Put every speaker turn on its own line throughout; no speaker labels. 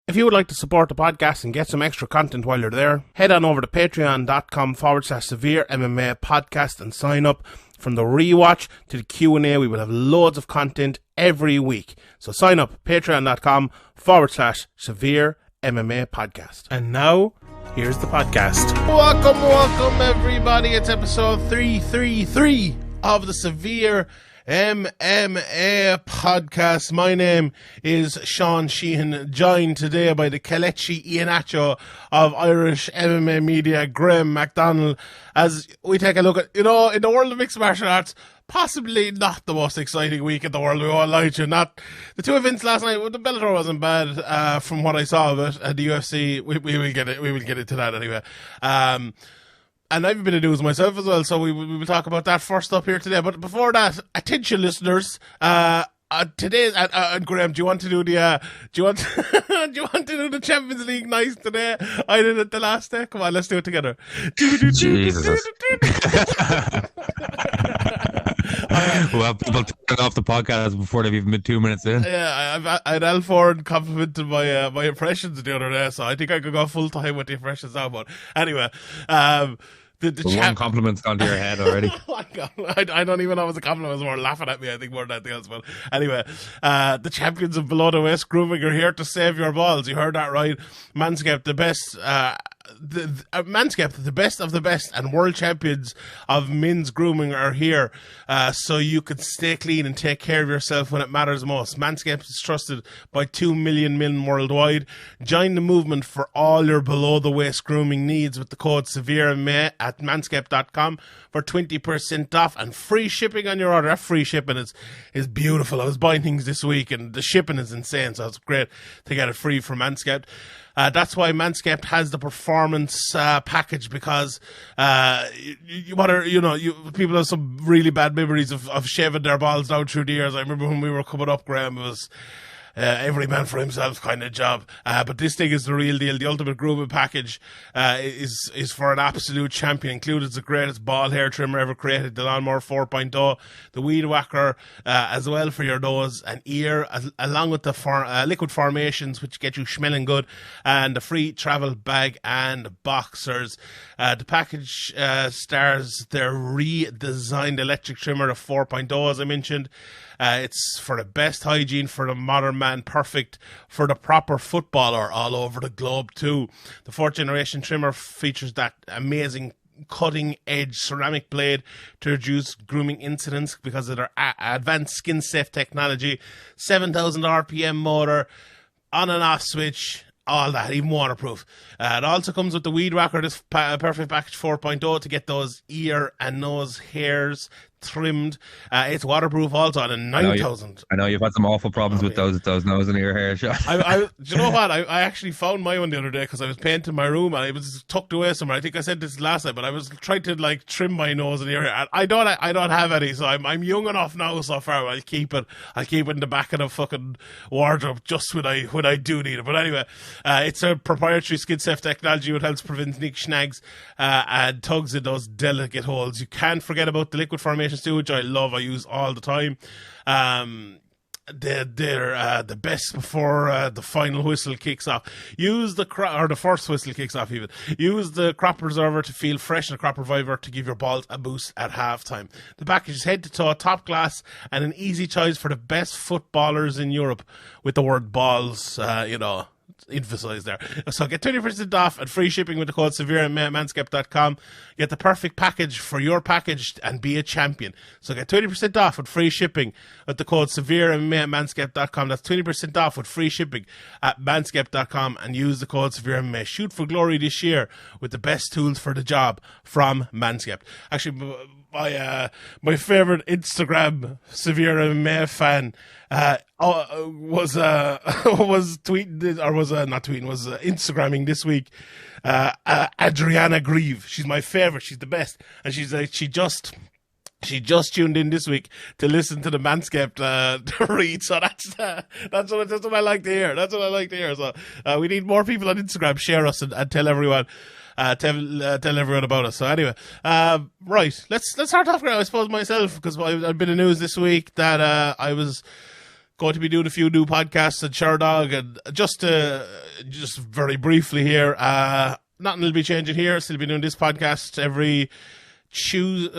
If you would like to support the podcast and get some extra content while you're there, head on over to patreon.com/Severe MMA podcast and sign up. From the rewatch to the Q&A, we will have loads of content every week. So sign up, patreon.com/Severe MMA podcast. And now, here's the podcast. Welcome everybody. It's episode 333 of the Severe MMA podcast. My name is Sean Sheehan, joined today by the Kelechi Iheanacho of Irish MMA media, Graeme MacDonald, as we take a look at, in the world of mixed martial arts, possibly not the most exciting week in the world, we won't lie to you. Not the two events last night. The Bellator wasn't bad from what I saw of it. The UFC, we will get into that anyway. And I've been in news myself as well, so we will talk about that first up here today. But before that, attention listeners, today, Graeme, do you want to do the Champions League nice today? I did it the last day. Come on, let's do it together.
Jesus. Well, people turn off the podcast before they've even been 2 minutes in.
Yeah, I had Alford complimented my impressions the other day, so I think I could go full time with the impressions now. But anyway, the
one compliment's gone to your head already.
I don't even know if it's a compliment. It was more laughing at me, I think, more than anything else. But anyway, the champions of Below the West Grooming are here to save your balls. You heard that right. Manscaped, the best. Manscaped, the best of the best, and world champions of men's grooming are here, so you can stay clean and take care of yourself when it matters most. Manscaped is trusted by 2 million men worldwide. Join the movement for all your below-the-waist grooming needs with the code SEVEREMMA at manscaped.com for 20% off and free shipping on your order. That free shipping is beautiful. I was buying things this week, and the shipping is insane, so it's great to get it free from Manscaped. That's why Manscaped has the performance package, because people have some really bad memories of shaving their balls down through the years. I remember when we were coming up, Graeme, it was every man for himself kind of job. But this thing is the real deal. The ultimate grooming package is for an absolute champion. Included the greatest ball hair trimmer ever created, the Lawnmower 4.0, the Weed Whacker as well for your nose and ear, along with the liquid formations, which get you smelling good, and the free travel bag and boxers. The package stars their redesigned electric trimmer, the 4.0, as I mentioned. It's for the best hygiene for the modern man, perfect for the proper footballer all over the globe too. The 4th generation trimmer features that amazing cutting-edge ceramic blade to reduce grooming incidents because of their advanced skin-safe technology, 7,000 RPM motor, on and off switch, all that, even waterproof. It also comes with the Weed Whacker, this perfect package 4.0, to get those ear and nose hairs trimmed. It's waterproof also, and a 9,000.
I know you've had some awful problems with those nose and ear hair shots.
Do you know what? I actually found my one the other day because I was painting my room and it was tucked away somewhere. I think I said this last time, but I was trying to trim my nose and ear hair. I don't have any, so I'm young enough now so far. I'll keep it in the back of the fucking wardrobe just when I do need it. But anyway, it's a proprietary skin safe technology which helps prevent nick snags and tugs in those delicate holes. You can't forget about the liquid formations too, which I love. I use all the time. They're the best before the final whistle kicks off. Use the first whistle kicks off even. Use the crop preserver to feel fresh and the crop reviver to give your balls a boost at halftime. The package is head to toe, top class, and an easy choice for the best footballers in Europe, with the word balls, emphasized there. So get 20% off and free shipping with the code SEVEREMMA at manscaped.com. Get the perfect package for your package and be a champion. So get 20% off with free shipping with the code SEVEREMMA at manscaped.com. That's 20% off with free shipping at manscaped.com, and use the code SEVEREMMA. Shoot for glory this year with the best tools for the job from Manscaped. Actually, my favorite Instagram Severe MMA fan was tweeting, or was not tweeting, was Instagramming this week. Adriana Grieve, she's my favorite. She's the best, and she's like, she just tuned in this week to listen to the Manscaped read. So that's what I like to hear. That's what I like to hear. So we need more people on Instagram. Share us and tell everyone. Tell everyone about us. So anyway, right, let's start off. I suppose myself, because I've been in news this week that I was going to be doing a few new podcasts at Sherdog, and just very briefly here, nothing will be changing here. Still be doing this podcast every Tuesday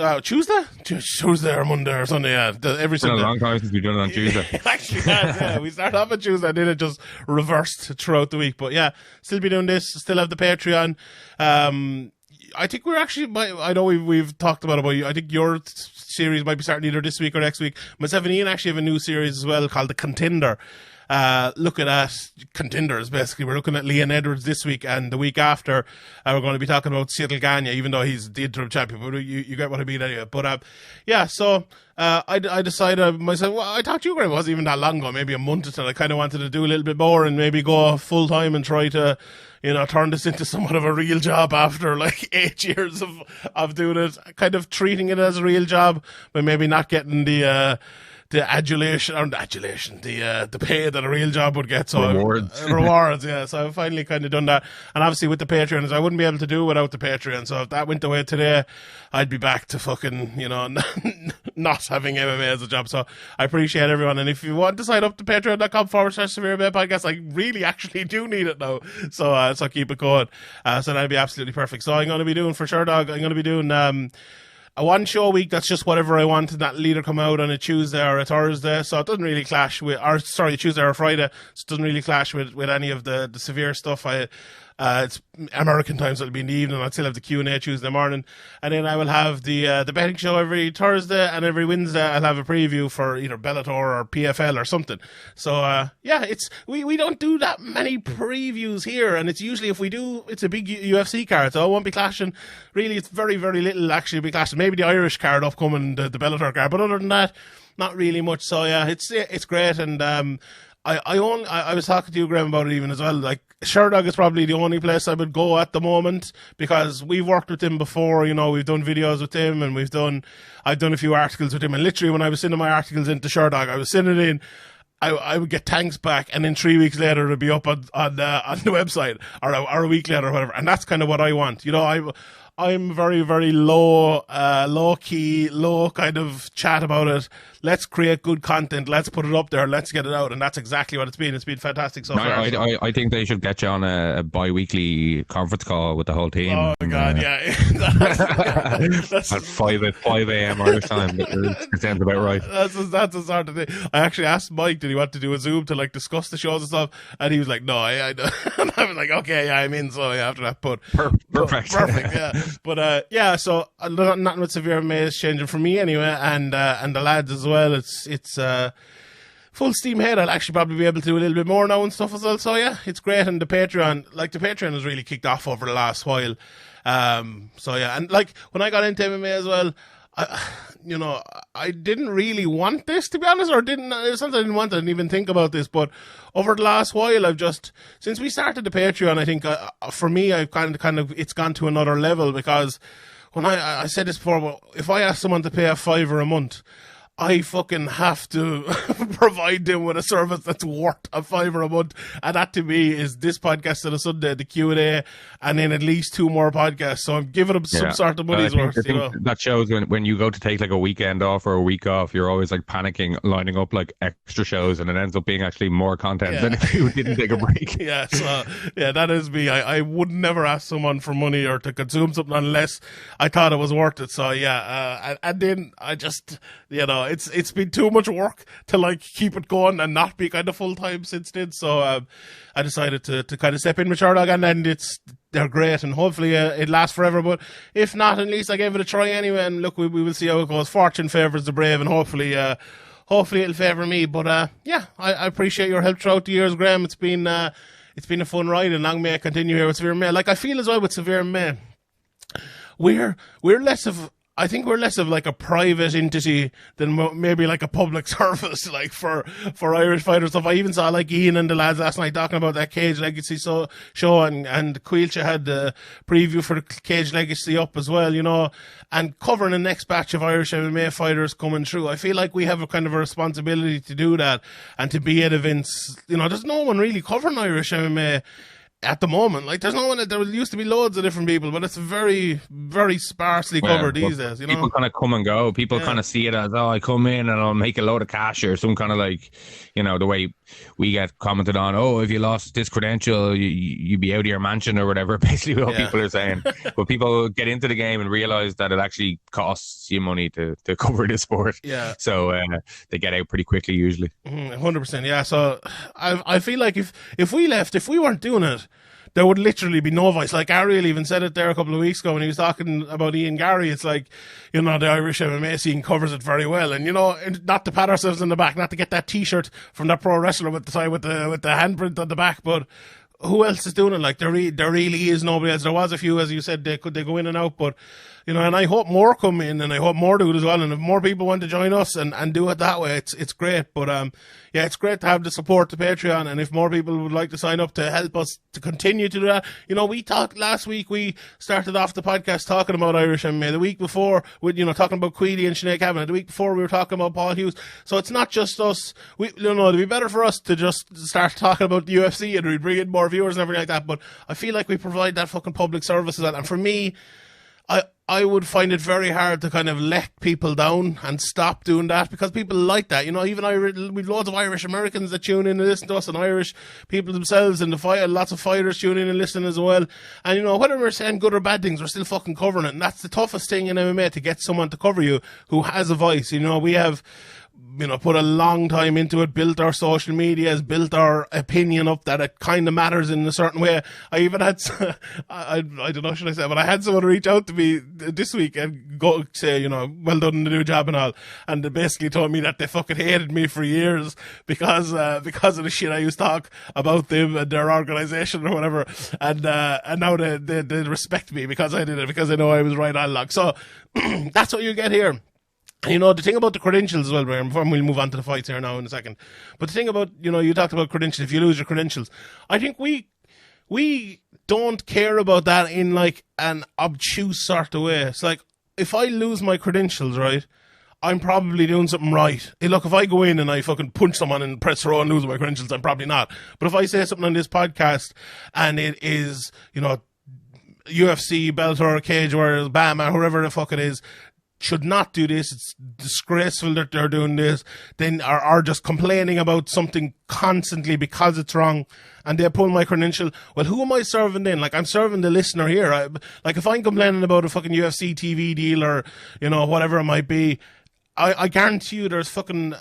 or Monday or Sunday. Yeah, every
It's been
Sunday.
a long time since we've done it on Tuesday.
It actually has, yeah. We started off on Tuesday and then it just reversed throughout the week. But yeah, still be doing this. Still have the Patreon. I think we're actually, I know we've talked about it, but I think your series might be starting either this week or next week. Myself and Ian actually have a new series as well called The Contender. Looking at contenders, basically. We're looking at Leon Edwards this week, and the week after, we're going to be talking about Seattle Ganya, even though he's the interim champion. But you get what I mean anyway. But yeah, so I decided myself, well, I thought you, Graeme, wasn't even that long ago, maybe a month or so. I kind of wanted to do a little bit more and maybe go full time and try to, turn this into somewhat of a real job after like 8 years of doing it, kind of treating it as a real job, but maybe not getting the adulation, the pay that a real job would get. So rewards, yeah. So I've finally kind of done that. And obviously with the Patreon, I wouldn't be able to do it without the Patreon. So if that went away today, I'd be back to fucking, not having MMA as a job. So I appreciate everyone. And if you want to sign up to patreon.com/Severe MMA Podcast, I really actually do need it now. So keep it going. So that'd be absolutely perfect. So I'm going to be doing for Sherdog, I'm going to be doing, a one show a week. That's just whatever I want, and that'll either come out on a Tuesday or a Thursday, so it doesn't really clash with, Tuesday or Friday, so it doesn't really clash with any of the severe stuff. It's American time, so it'll be in the evening. I'll still have the Q&A Tuesday morning, and then I will have the betting show every Thursday, and every Wednesday I'll have a preview for either Bellator or PFL or something. So yeah, we don't do that many previews here, and it's usually, if we do, it's a big UFC card, so I won't be clashing. Really, it's very, very little actually be clashing. Maybe the Irish card upcoming, the Bellator card, but other than that, not really much. So yeah, it's great. And I was talking to you, Graeme, about it even as well. Like, Sherdog is probably the only place I would go at the moment, because we've worked with him before. We've done videos with him, and I've done a few articles with him. And literally, when I was sending my articles into Sherdog, I was sending it in. I would get thanks back, and then 3 weeks later it'd be up on the website, or a week later or whatever. And that's kind of what I want. I'm very, very low key, low kind of chat about it. Let's create good content. Let's put it up there. Let's get it out. And that's exactly what it's been. It's been fantastic so far.
I think they should get you on a bi-weekly conference call with the whole team.
Oh, my God, yeah.
That's at 5 a.m. Irish time. That sounds about right.
That's the sort of thing. I actually asked Mike, did he want to do a Zoom to like discuss the shows and stuff? And he was like, no, I don't. And I was like, okay, yeah, I'm in. So yeah, after that,
perfect.
Perfect, yeah. But yeah, so nothing with Severe MMA is changing for me anyway, and the lads as well. It's full steam ahead. I'll actually probably be able to do a little bit more now and stuff as well. So yeah, it's great. And the Patreon has really kicked off over the last while. So yeah, and like when I got into MMA as well, I didn't really want this, to be honest, it's not that I didn't want it, I didn't even think about this, but over the last while, since we started the Patreon, I think for me, I've kind of, it's gone to another level, because when I said this before, but if I ask someone to pay a $5 a month, I fucking have to provide them with a service that's worth a $5 a month. And that to me is this podcast on a Sunday, the Q&A, and then at least 2 more podcasts. So I'm giving them some sort of money's worth.
I think that shows when you go to take like a weekend off or a week off, you're always like panicking, lining up like extra shows, and it ends up being actually more content than if you didn't take a break.
Yeah, so yeah, that is me. I would never ask someone for money or to consume something unless I thought it was worth it. So yeah, and then I just, it's been too much work to like keep it going and not be kind of full time since then. So I decided to kind of step in with Sherdog, and then they're great, and hopefully it lasts forever. But if not, at least I gave it a try anyway. And look, we will see how it goes. Fortune favours the brave, and hopefully it'll favour me. But yeah, I appreciate your help throughout the years, Graeme. It's been a fun ride, and long may it continue here with Severe MMA. Like, I feel as well with Severe MMA, we're less of, I think we're less of like a private entity than maybe like a public service, like for Irish fighters stuff. I even saw like Ian and the lads last night talking about that Cage Legacy show, and Quilcha had the preview for the Cage Legacy up as well, and covering the next batch of Irish MMA fighters coming through. I feel like we have a kind of a responsibility to do that and to be at events. There's no one really covering Irish MMA at the moment. Like, there's no one. There used to be loads of different people, but it's very, very sparsely covered these days. You know,
people kind of come and go. People kind of see it as, oh, I come in and I'll make a load of cash, or some kind of like, you know, the way we get commented on. Oh, if you lost this credential, you'd be out of your mansion or whatever. Basically, what people are saying. But people get into the game and realize that it actually costs you money to cover this sport.
Yeah.
So they get out pretty quickly usually.
100%. Yeah. So I feel like if we left, if we weren't doing it, there would literally be no voice. Like Ariel even said it there a couple of weeks ago when he was talking about Ian Gary. It's like, you know, the Irish MMA scene covers it very well. And, you know, not to pat ourselves in the back, not to get that T-shirt from that pro wrestler with the handprint on the back, but who else is doing it? Like, there really is nobody else. There was a few, as you said, they go in and out, but, you know, and I hope more come in, and I hope more do it as well. And if more people want to join us and do it that way, it's great. But, yeah, it's great to have the support to Patreon. And if more people would like to sign up to help us to continue to do that, you know, we talked last week, we started off the podcast talking about Irish MMA. The week before, you know, talking about Queedy and Sinead Kavanagh. The week before, we were talking about Paul Hughes. So it's not just us. You know, it'd be better for us to just start talking about the UFC and we bring in more viewers and everything like that. But I feel like we provide that fucking public service as well. And for me, I would find it very hard to kind of let people down and stop doing that, because people like that. You know, even we've loads of Irish Americans that tune in and listen to us, and Irish people themselves, and lots of fighters tune in and listen as well. And, you know, whether we're saying good or bad things, we're still fucking covering it. And that's the toughest thing in MMA, to get someone to cover you who has a voice. You know, we have, you know, put a long time into it, built our social medias, built our opinion up that it kind of matters in a certain way. I even had, I don't know, should I say, but I had someone reach out to me this week and go say, you know, well done on the new job and all. And they basically told me that they fucking hated me for years because of the shit I used to talk about them and their organization or whatever. And now they respect me because I did it, because they know I was right on luck. So that's what you get here. You know, the thing about the credentials as well, Graeme, before we'll move on to the fights here now in a second. But the thing about, you know, you talked about credentials, if you lose your credentials, I think we don't care about that in like an obtuse sort of way. It's like, if I lose my credentials, right, I'm probably doing something right. Hey, look, if I go in and I fucking punch someone and press throw and lose my credentials, I'm probably not. But if I say something on this podcast and it is, you know, UFC, Bellator, Cage Warriors, Bama, whoever the fuck it is, should not do this, it's disgraceful that they're doing this, then are just complaining about something constantly because it's wrong, and they pull my credential, well, who am I serving then? Like, I'm serving the listener here. Like, if I'm complaining about a fucking UFC TV deal or, you know, whatever it might be, I guarantee you there's fucking,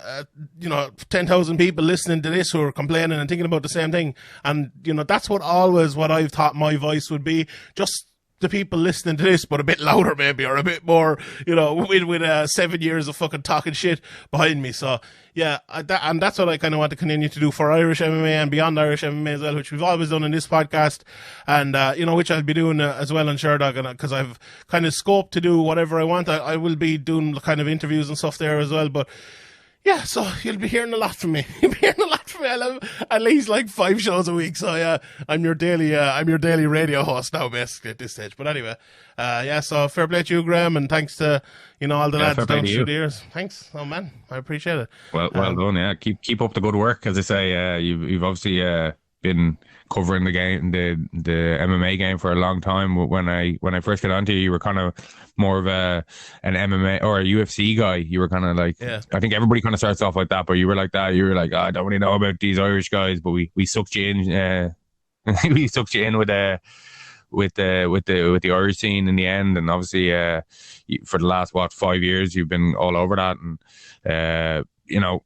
10,000 people listening to this who are complaining and thinking about the same thing. And, you know, that's what I've thought my voice would be. Just the people listening to this, but a bit louder maybe, or a bit more, you know, with 7 years of fucking talking shit behind me. So yeah, and that's what I kind of want to continue to do for Irish MMA and beyond Irish MMA as well, which we've always done in this podcast, and you know, which I'll be doing as well on Sherdog, and because I've kind of scoped to do whatever I want, I will be doing kind of interviews and stuff there as well. But yeah, so you'll be hearing a lot from me. You'll be hearing a lot from me. I'll have at least like 5 shows a week. So yeah, I'm your daily radio host now, basically, at this stage. But anyway, yeah, so fair play to you, Graeme, and thanks to, you know, all the lads down through the years. Thanks. Oh man, I appreciate it.
Well done, yeah. Keep up the good work. As I say, you've obviously been covering the game, the MMA game for a long time. When I first got onto you, you were kind of more of an MMA or a UFC guy. You were kind of like, yeah. I think everybody kind of starts off like that, but you were like that. You were like, oh, I don't really know about these Irish guys, but we sucked you in. We sucked you in with the Irish scene in the end, and obviously for the last 5 years you've been all over that, and you know,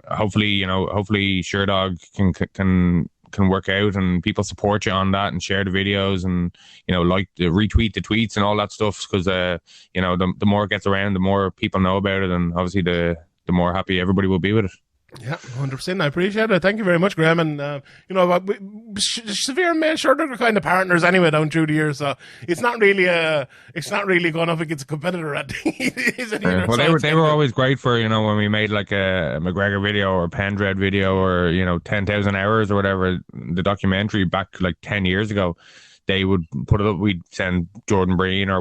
hopefully Sherdog can work out and people support you on that and share the videos and, you know, like retweet the tweets and all that stuff, because you know, the more it gets around, the more people know about it, and obviously the more happy everybody will be with it.
Yeah, 100%. I appreciate it. Thank you very much, Graeme. And, you know, Severe and Sherdog are kind of partners anyway down through the years, so it's not really going up against a competitor at
well, they were always great for, you know, when we made like a McGregor video or Pendred video or, you know, 10,000 hours or whatever, the documentary back like 10 years ago. they would put it up. We'd send Jordan Breen or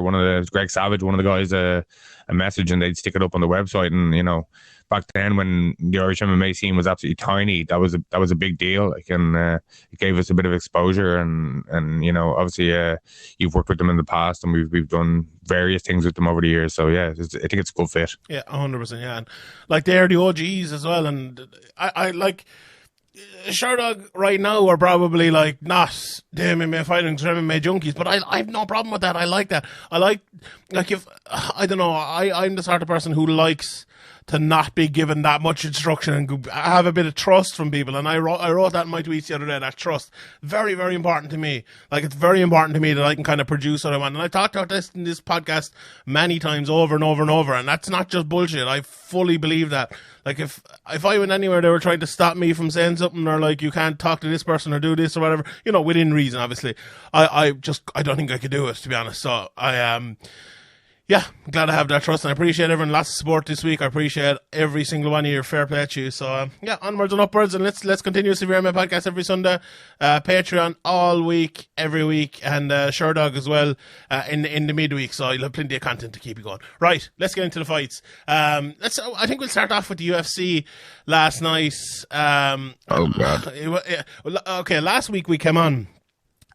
Greg Savage, one of the guys, a message, and they'd stick it up on the website. And back then when the Irish MMA scene was absolutely tiny, that was a big deal. Like, and it gave us a bit of exposure. And obviously you've worked with them in the past, and we've done various things with them over the years. So yeah, I think it's a good fit.
Yeah, 100%. Yeah, and like they're the OGs as well. And I like Sherdog right now are probably like not the MMA fighting MMA junkies, but I have no problem with that. I like that. I like if I don't know. I'm the sort of person who likes to not be given that much instruction and have a bit of trust from people. And I wrote that in my tweets the other day, that trust. Very, very important to me. Like, it's very important to me that I can kind of produce what I want. And I talked about this in this podcast many times over and over and over. And that's not just bullshit. I fully believe that. Like, if I went anywhere, they were trying to stop me from saying something, or like, you can't talk to this person or do this or whatever, within reason, obviously. I don't think I could do it, to be honest. So yeah, I'm glad I have that trust, and I appreciate everyone. Lots of support this week. I appreciate every single one of you. Fair play to you. So, yeah, onwards and upwards, and let's continue Severe MMA podcast every Sunday. Patreon all week, every week, and Sherdog as well in the midweek. So you'll have plenty of content to keep you going. Right, let's get into the fights. I think we'll start off with the UFC last night.
Oh God.
Okay, last week we came on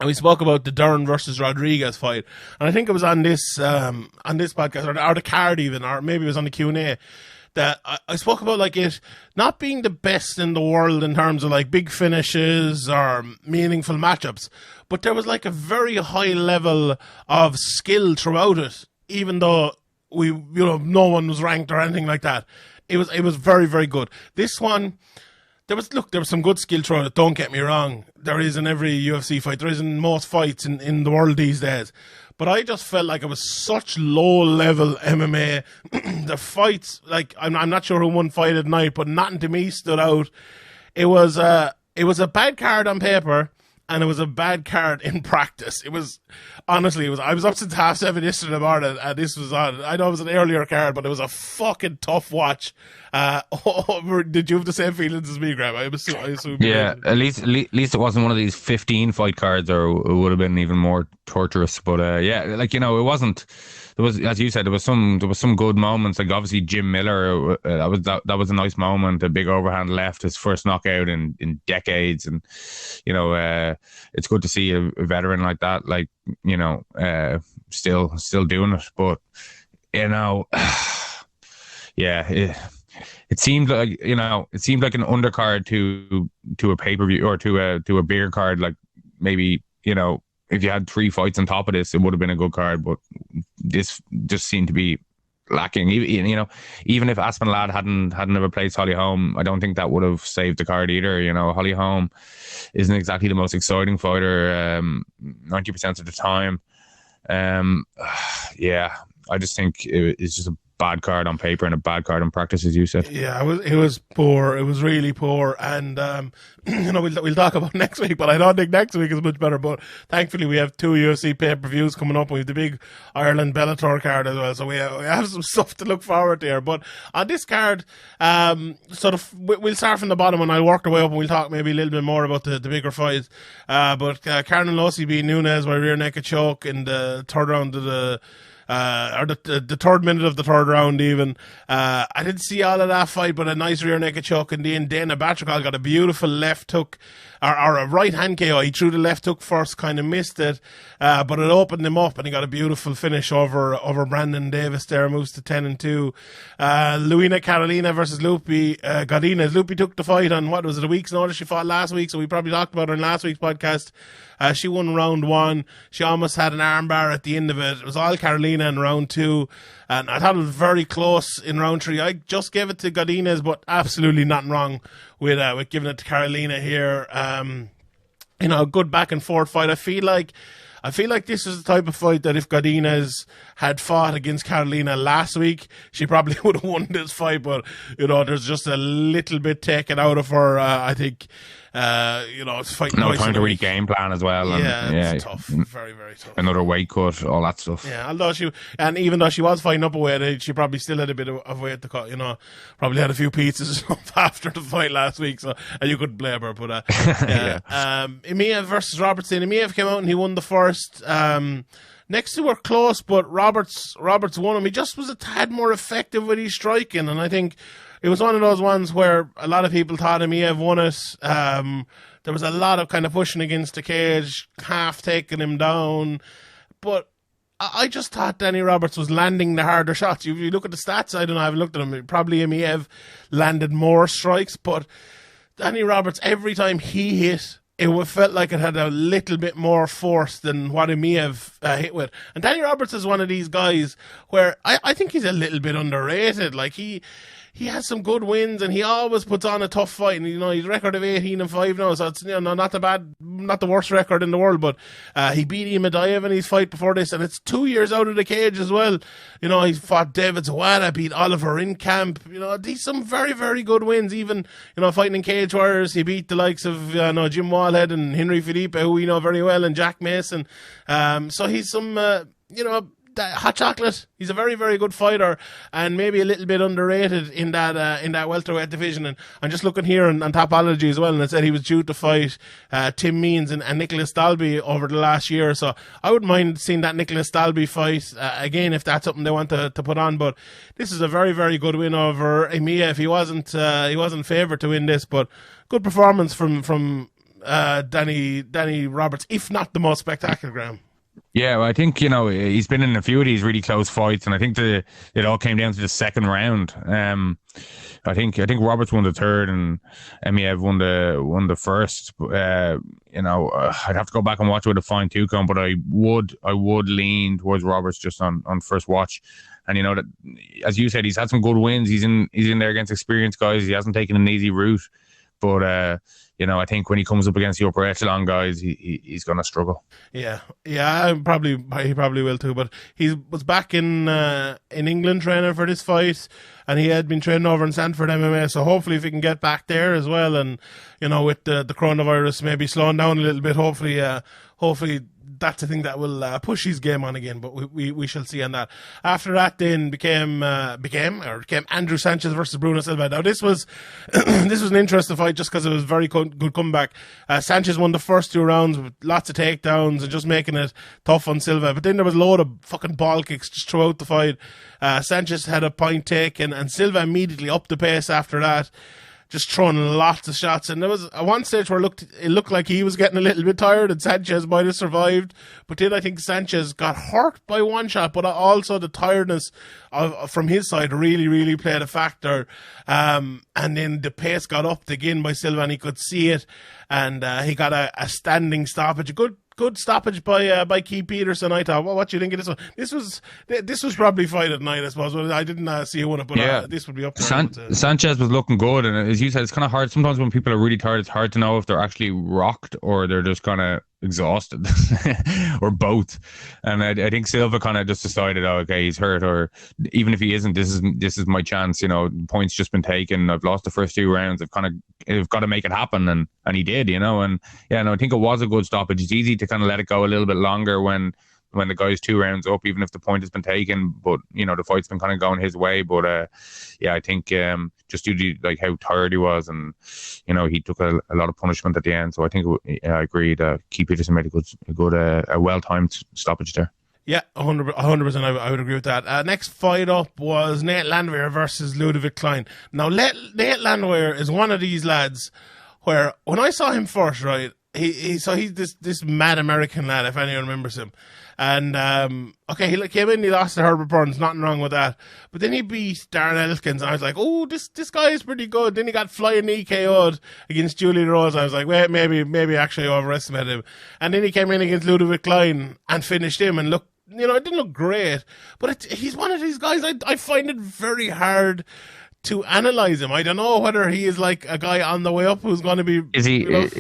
and we spoke about the Dern versus Rodriguez fight, and I think it was on this podcast, or the card even, or maybe it was on the Q&A, that I spoke about like it not being the best in the world in terms of like big finishes or meaningful matchups, but there was like a very high level of skill throughout it, even though no one was ranked or anything like that. It was very, very good. This one, there was some good skill throughout it, don't get me wrong. There is in every UFC fight. There is in most fights in the world these days. But I just felt like it was such low-level MMA. The fights, like, I'm not sure who won fight at night, but nothing to me stood out. It was a bad card on paper, and it was a bad card in practice. I was up since 7:30 yesterday morning, and this was on. I know it was an earlier card, but it was a fucking tough watch. Did you have the same feelings as me, Graeme? I assume.
Yeah, at least it wasn't one of these 15 fight cards, or it would have been even more torturous. But yeah, like, it wasn't. There was, as you said, there was some good moments. Like, obviously Jim Miller, that was a nice moment. A big overhand left, his first knockout in decades, and it's good to see a veteran like that, like, still doing it. But yeah, it seemed like an undercard to a pay-per-view, or to a bigger card. Like, maybe, if you had 3 fights on top of this, it would have been a good card, but this just seemed to be lacking. Even if Aspen Ladd hadn't ever played Holly Holm, I don't think that would have saved the card either. Holly Holm isn't exactly the most exciting fighter 90% of the time. Yeah, I just think it's just a bad card on paper and a bad card in practice, as you said.
Yeah, it was poor. It was really poor, and we'll talk about next week, but I don't think next week is much better. But thankfully, we have 2 UFC pay-per-views coming up. We have the big Ireland Bellator card as well, so we have some stuff to look forward to here. But on this card, we'll start from the bottom, and I'll work the way up, and we'll talk maybe a little bit more about the bigger fights. But Karen Arlovski beat Nunes by rear naked choke in the third round of the third minute of the third round even. I didn't see all of that fight, but a nice rear naked choke in the end. Dana Batrikal got a beautiful left hook, or a right hand KO. He threw the left hook first, kind of missed it, but it opened him up, and he got a beautiful finish over Brandon Davis there, moves to 10-2. Luina Carolina versus Lupi Godinez. Lupi took the fight on, what was it, a week's notice? She fought last week, so we probably talked about her in last week's podcast. She won round 1. She almost had an armbar at the end of it. It was all Carolina in round 2. And I thought it was very close in round 3. I just gave it to Godinez, but absolutely nothing wrong with giving it to Carolina here. A good back and forth fight. I feel like this is the type of fight that if Godinez had fought against Carolina last week, she probably would have won this fight. But, there's just a little bit taken out of her. I think It's fighting.
No time to really game plan as well.
It's tough. Very, very tough.
Another weight cut, all that stuff.
Yeah, even though she was fighting up a weight, she probably still had a bit of weight to cut. Probably had a few pizzas after the fight last week, and you couldn't blame her. But Imiev versus Robertson. Imiev came out and he won the first. Next two were close, but Roberts won him. He just was a tad more effective with his striking, and I think it was one of those ones where a lot of people thought Imiev won it. There was a lot of kind of pushing against the cage, half taking him down, but I just thought Danny Roberts was landing the harder shots. If you look at the stats, I don't know, I haven't looked at them. Probably Imiev landed more strikes, but Danny Roberts, every time he hit, it felt like it had a little bit more force than what Imiev hit with. And Danny Roberts is one of these guys where I think he's a little bit underrated. Like he has some good wins and he always puts on a tough fight. And his record of 18-5 now, so it's not the worst record in the world. But he beat Imadaev in his fight before this, and it's 2 years out of the cage as well. He's fought David Zawada, beat Oliver in camp. These some very, very good wins. Even fighting in cage warriors, he beat the likes of Jim Wallhead and Henry Felipe, who we know very well, and Jack Mason. So he's some hot chocolate. He's a very, very good fighter, and maybe a little bit underrated in that welterweight division. And I'm just looking here on Topology as well, and it said he was due to fight Tim Means and Nicholas Dalby over the last year. So I wouldn't mind seeing that Nicholas Dalby fight again if that's something they want to put on. But this is a very, very good win over Imiev. He wasn't favoured to win this, but good performance from Danny Roberts, if not the most spectacular, Graeme.
Yeah, well, I think, he's been in a few of these really close fights, and I think it all came down to the second round. I think Roberts won the third and Imiev won the first. I'd have to go back and watch with a fine tooth comb, but I would lean towards Roberts just on first watch. And that, as you said, he's had some good wins. He's in there against experienced guys. He hasn't taken an easy route, but I think when he comes up against the upper echelon guys, he's going to struggle. Yeah,
he probably will too. But he was back in England training for this fight, and he had been training over in Sanford MMA. So hopefully, if he can get back there as well, and with the coronavirus maybe slowing down a little bit, hopefully that's the thing that will push his game on again. But we shall see on that. After that, then became Andrew Sanchez versus Bruno Silva. Now this was an interesting fight just because it was a very good comeback. Sanchez won the first 2 rounds with lots of takedowns and just making it tough on Silva. But then there was a load of fucking ball kicks just throughout the fight. Sanchez had a point taken, and Silva immediately upped the pace after that, just throwing lots of shots. And there was at one stage where it looked like he was getting a little bit tired and Sanchez might have survived. But then I think Sanchez got hurt by one shot, but also the tiredness from his side really, really played a factor. And then the pace got upped again by Silva, and he could see it. And he got a standing stoppage. A good stoppage by Keith Peterson. I thought, what do you think of this one? This was probably fight at night, I suppose. I didn't see who won it, but this would be up there.
Sanchez was looking good, and as you said, it's kind of hard. Sometimes when people are really tired, it's hard to know if they're actually rocked or they're just kind of exhausted or both. And I think Silva kind of just decided, okay, he's hurt, or even if he isn't, this is my chance. Points just been taken. I've lost the first 2 rounds. I've got to make it happen, and he did. And I think it was a good stoppage. It's easy to kind of let it go a little bit longer when the guy's 2 rounds up, even if the point has been taken. But the fight's been kind of going his way. But I think just due to how tired he was, and he took a lot of punishment at the end. So I think I agree that Keith Peterson made a well-timed stoppage there.
Yeah, 100%. I would agree with that. Next fight up was Nate Landwehr versus Ludovic Klein. Now, Nate Landwehr is one of these lads where when I saw him first, right, he's this mad American lad, if anyone remembers him. And, he came in, he lost to Herbert Burns, nothing wrong with that. But then he beat Darren Elkins, and I was like, oh, this guy is pretty good. Then he got flying knee KO'd against Julian Rose. I was like, wait, maybe actually overestimated him. And then he came in against Ludovic Klein and finished him, and look, it didn't look great. But he's one of these guys, I find it very hard to analyze him. I don't know whether he is like a guy on the way up who's going to be.
Is he? Is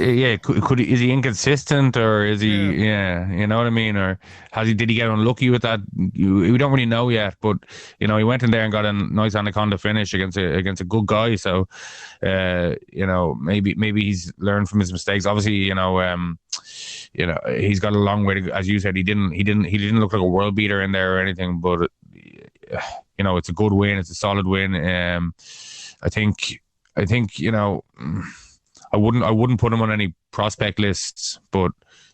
he inconsistent, or is he? Yeah, you know what I mean. Or did he get unlucky with that? We don't really know yet. But he went in there and got a nice anaconda finish against a good guy. So, maybe he's learned from his mistakes. Obviously, he's got a long way to go. As you said, he didn't look like a world beater in there or anything. But it's a good win. It's a solid win. I think I wouldn't put him on any prospect lists, but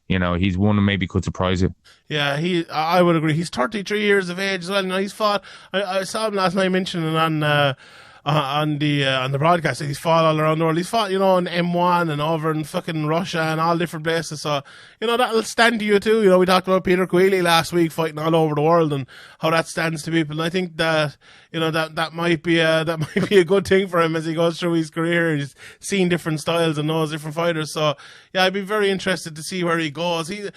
he's one that maybe could surprise you.
Yeah, I would agree. He's 33 years of age as well. He's fought. I saw him last night mentioning on the broadcast. He's fought all around the world. He's fought, in M1 and over in fucking Russia and all different places. So, that'll stand to you too. We talked about Peter Queally last week fighting all over the world and how that stands to people. And I think that, that might be a good thing for him as he goes through his career. He's seen different styles and knows different fighters. So, yeah, I'd be very interested to see where he goes. He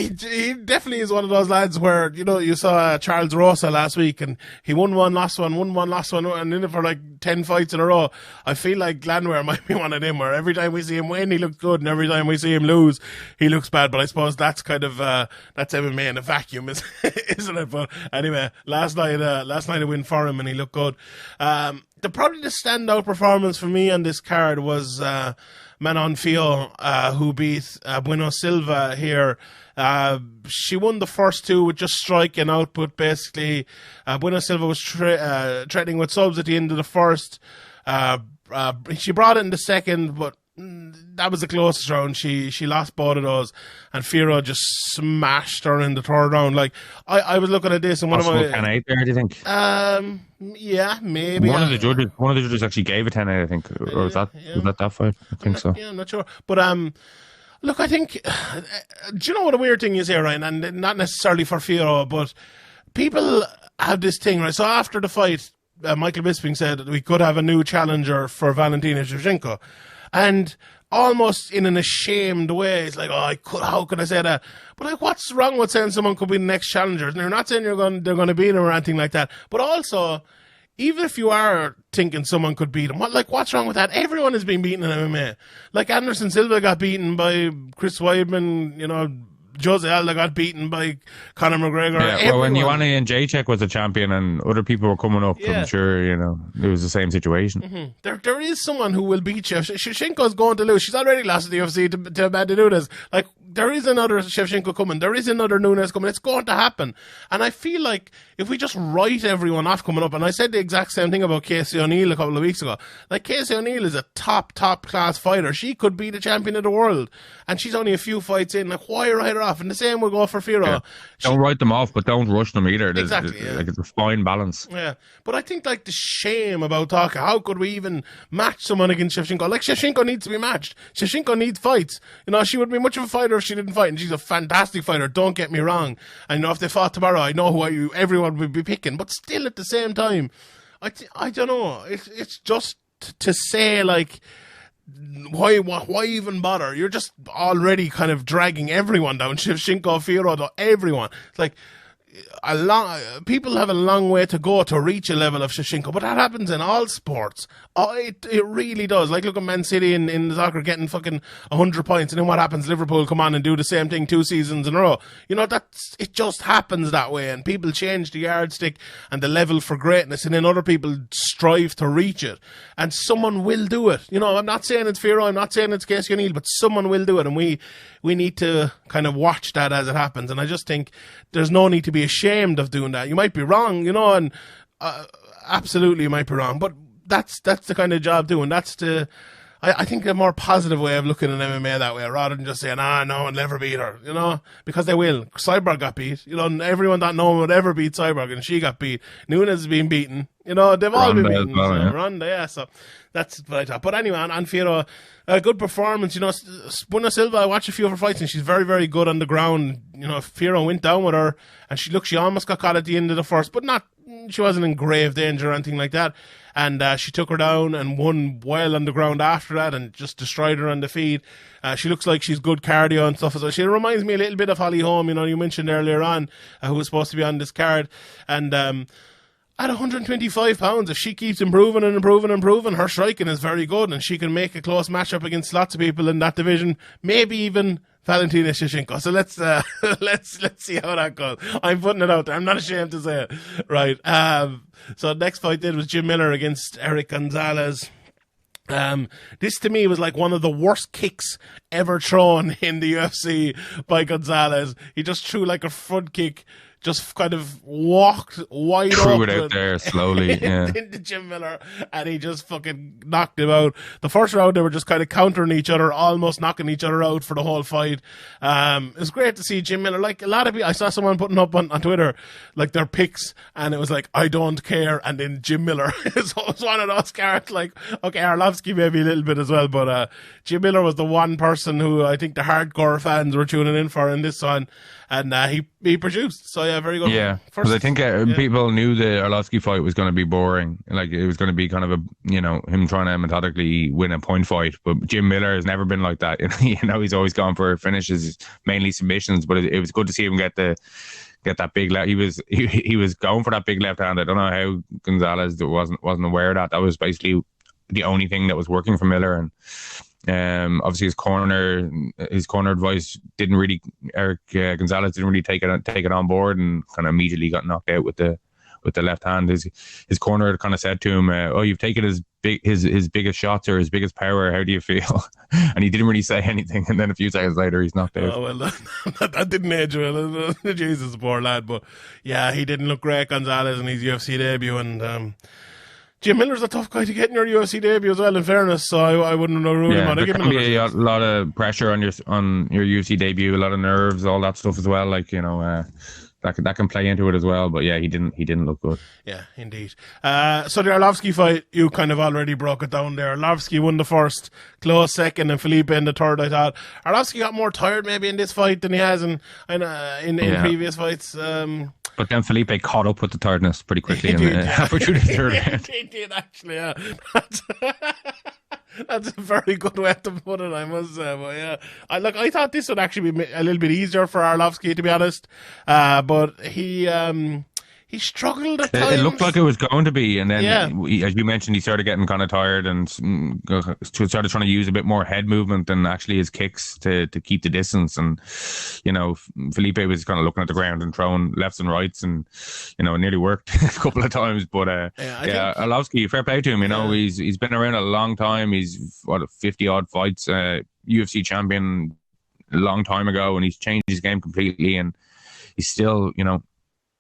definitely is one of those lads where, you saw Charles Rosa last week and he won one, lost one, and in it for like 10 fights in a row. I feel like Landrieu might be one of them where every time we see him win, he looks good, and every time we see him lose, he looks bad. But I suppose that's kind of, that's MMA in a vacuum, isn't it? But anyway, last night a win for him and he looked good. Probably the standout performance for me on this card was, Manon Fiorot, who beat Bruno Silva here. She won the first two with just striking output, basically. Bruno Silva was threatening with subs at the end of the first. She brought it in the second, but that was the closest round. She lost both of those, and Fiorot just smashed her in the third round. Like, I was looking at this and one of my
10-8 there, do you think?
Yeah, maybe.
One of the judges actually gave a 10-8, I think. Or was that fight? I think so.
Yeah, I'm not sure. But look, I think, do you know what the weird thing is here, Ryan? And not necessarily for Fiorot, but people have this thing, right? So after the fight, Michael Bisping said that we could have a new challenger for Valentina Shevchenko. And almost in an ashamed way, it's like, how could I say that? But like, what's wrong with saying someone could be the next challenger? And they're not saying they're going to beat him or anything like that. But also, even if you are thinking someone could beat him, what's wrong with that? Everyone has been beaten in MMA. Like Anderson Silva got beaten by Chris Weidman, Jose Aldo got beaten by Conor McGregor.
Yeah, well, when Joanna and Jacek was a champion and other people were coming up, I'm sure, it was the same situation.
Mm-hmm. There is someone who will beat you. Shevchenko's going to lose. She's already lost at the UFC to Amanda Nunes. Like, there is another Shevchenko coming. There is another Nunes coming. It's going to happen. And I feel like if we just write everyone off coming up, and I said the exact same thing about Casey O'Neill a couple of weeks ago. Like, Casey O'Neill is a top class fighter. She could be the champion of the world. And she's only a few fights in. Like, why write her off? And the same will go for Fiorot.
Yeah. Don't write them off, but don't rush them either.
Exactly.
Like, it's a fine balance.
Yeah. But I think, like, the shame about talking, how could we even match someone against Shevchenko? Like, Shevchenko needs to be matched. Shevchenko needs fights. She would be much of a fighter if she didn't fight. And she's a fantastic fighter, don't get me wrong. I know if they fought tomorrow, I know who everyone would be picking. But still, at the same time, I don't know. It's just to say, like, why even bother? You're just already kind of dragging everyone down. Shevchenko, Fiorot, everyone. It's like, people have a long way to go to reach a level of Shevchenko, but that happens in all sports. It really does. Like, look at Man City in soccer getting fucking 100 points, and then what happens? Liverpool come on and do the same thing 2 seasons in a row. It just happens that way, and people change the yardstick and the level for greatness, and then other people strive to reach it, and someone will do it. I'm not saying it's Fiorot, I'm not saying it's Casey O'Neill, but someone will do it, and we need to kind of watch that as it happens. And I just think there's no need to be ashamed of doing that. You might be wrong, and absolutely you might be wrong, but that's the kind of job doing. I think a more positive way of looking at MMA that way, rather than just saying, no, I'll never beat her, because they will. Cyborg got beat, everyone that no one would ever beat Cyborg, and she got beat. Nunes has been beaten, they've all been beaten.
Well, yeah.
Ronda, yeah, so that's what I thought. But anyway, on Fiorot, a good performance. Bruno Silva, I watched a few of her fights, and she's very, very good on the ground. Fiorot went down with her, and she almost got caught at the end of the first, but she wasn't in grave danger or anything like that. And she took her down and won well on the ground after that and just destroyed her on the feet. She looks like she's good cardio and stuff as well. She reminds me a little bit of Holly Holm, you mentioned earlier on, who was supposed to be on this card. And at 125 pounds, if she keeps improving and improving and improving, her striking is very good, and she can make a close matchup against lots of people in that division, maybe even Valentina Shevchenko. So let's see how that goes. I'm putting it out there. I'm not ashamed to say it. Right. So next fight then was Jim Miller against Eric Gonzalez. This to me was like one of the worst kicks ever thrown in the UFC by Gonzalez. He just threw like a front kick, just kind of walked wide open.
Threw it out there slowly,
into Jim Miller, and he just fucking knocked him out. The first round, they were just kind of countering each other, almost knocking each other out for the whole fight. It was great to see Jim Miller. Like, a lot of people, I saw someone putting up on Twitter, like, their picks, and it was like, I don't care, and then Jim Miller. So it was one of those cards, like, okay, Arlovski maybe a little bit as well, but Jim Miller was the one person who I think the hardcore fans were tuning in for in this one, and he produced. So yeah, very good.
Yeah, because I think people knew the Arlovski fight was going to be boring. Like, it was going to be kind of a, him trying to methodically win a point fight. But Jim Miller has never been like that. He's always gone for finishes, mainly submissions. But it was good to see him get that big left. He was going for that big left hand. I don't know how Gonzalez wasn't aware of that. That was basically the only thing that was working for Miller. And obviously his corner advice Eric Gonzalez didn't really take it on board, and kind of immediately got knocked out with the left hand. His corner kind of said to him, "Oh, you've taken his biggest shots or his biggest power. How do you feel?" And he didn't really say anything. And then a few seconds later, he's knocked out.
Oh well, that didn't age well. Jesus, poor lad. But yeah, he didn't look great, Gonzalez, in his UFC debut, and Jim Miller's a tough guy to get in your UFC debut as well, in fairness, so I wouldn't know rule him on.
There can be a lot of pressure on your UFC debut, a lot of nerves, all that stuff as well. Like, that can play into it as well. But yeah, he didn't look good.
Yeah, indeed. So the Arlovski fight, you kind of already broke it down there. Arlovski won the first, close second, and Felipe in the third. I thought Arlovski got more tired maybe in this fight than he has in previous fights.
But then Felipe caught up with the tiredness pretty quickly halfway through the third round.
He did, actually, yeah. That's a very good way to put it, I must say. But yeah, I thought this would actually be a little bit easier for Arlovski, to be honest. But he struggled at times.
It looked like it was going to be, and then, as you mentioned, he started getting kind of tired and started trying to use a bit more head movement than actually his kicks to keep the distance. And Felipe was kind of looking at the ground and throwing lefts and rights, and it nearly worked a couple of times. But Arlovski, fair play to him. He's been around a long time. He's 50 odd fights, UFC champion a long time ago, and he's changed his game completely, and he's still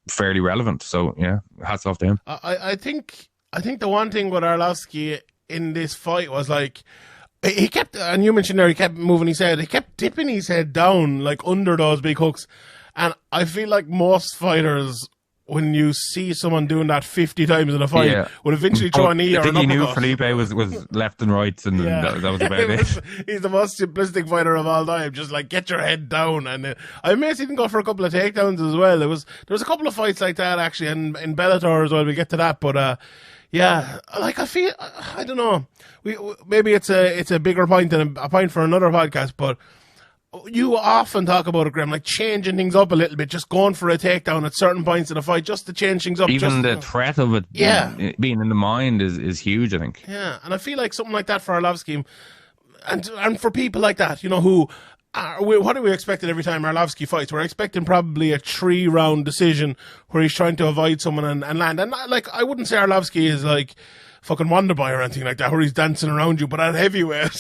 fairly relevant. So yeah, hats off to him.
I think the one thing with Arlovski in this fight was, like, he kept, and you mentioned there, he kept moving his head. He kept dipping his head down, like, under those big hooks. And I feel like most fighters, when you see someone doing that 50 times in a fight, would eventually throw a knee or an uppercut.
I think he knew Felipe was left and right, and that was about it.
He's the most simplistic fighter of all time. Just like, get your head down. And I may see him go for a couple of takedowns as well. There was a couple of fights like that, actually, in Bellator as well. We'll get to that. But like, I feel, I don't know. Maybe it's a bigger point than a point for another podcast, but you often talk about it, Graeme, like changing things up a little bit, just going for a takedown at certain points in a fight, just to change things up.
Even the threat of it being in the mind is huge, I think.
Yeah, and I feel like something like that for Arlovski, and for people like that, who what are we expecting every time Arlovski fights? We're expecting probably a 3-round decision where he's trying to avoid someone and land. And like, I wouldn't say Arlovski is like fucking Wonderboy or anything like that, where he's dancing around you, but at heavyweight,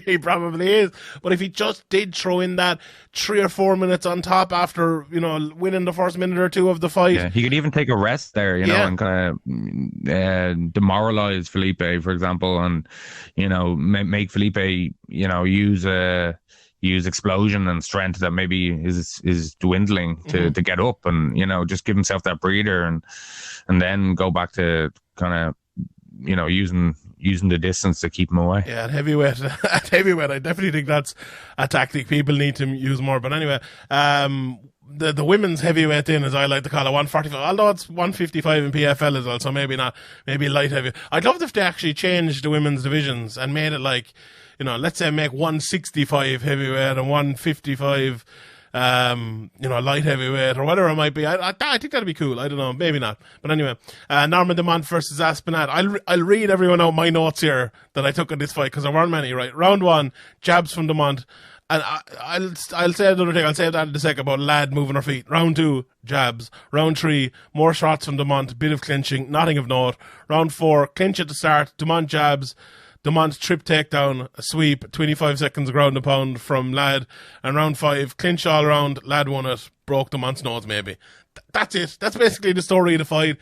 he probably is. But if he just did throw in that 3 or 4 minutes on top after, winning the first minute or two of the fight.
He could even take a rest there, and kind of demoralize Felipe, for example, and, make Felipe, use explosion and strength that maybe is dwindling to get up, and, just give himself that breather and then go back to kind of, using the distance to keep him away. Yeah,
at heavyweight, I definitely think that's a tactic people need to use more. But anyway, the women's heavyweight in, as I like to call it, 145, although it's 155 in PFL as well, so maybe not, maybe light heavy. I'd love if they actually changed the women's divisions and made it like, let's say make 165 heavyweight and 155 light heavyweight or whatever it might be. I think that'd be cool. I don't know, maybe not. But anyway, Norman Dumont versus Aspinall. I'll read everyone out my notes here that I took on this fight because there weren't many. Right, round 1, jabs from Dumont. And I'll say another thing. I'll say that in a second about Ladd moving her feet. Round 2, jabs. Round 3, more shots from Dumont. Bit of clinching, nothing of note. Round 4, clinch at the start. Dumont jabs. Dumont trip takedown, a sweep, 25 seconds ground and pound from Ladd. And round 5, clinch all around. Ladd won it. Broke Dumont's nose maybe. That's it. That's basically the story of the fight.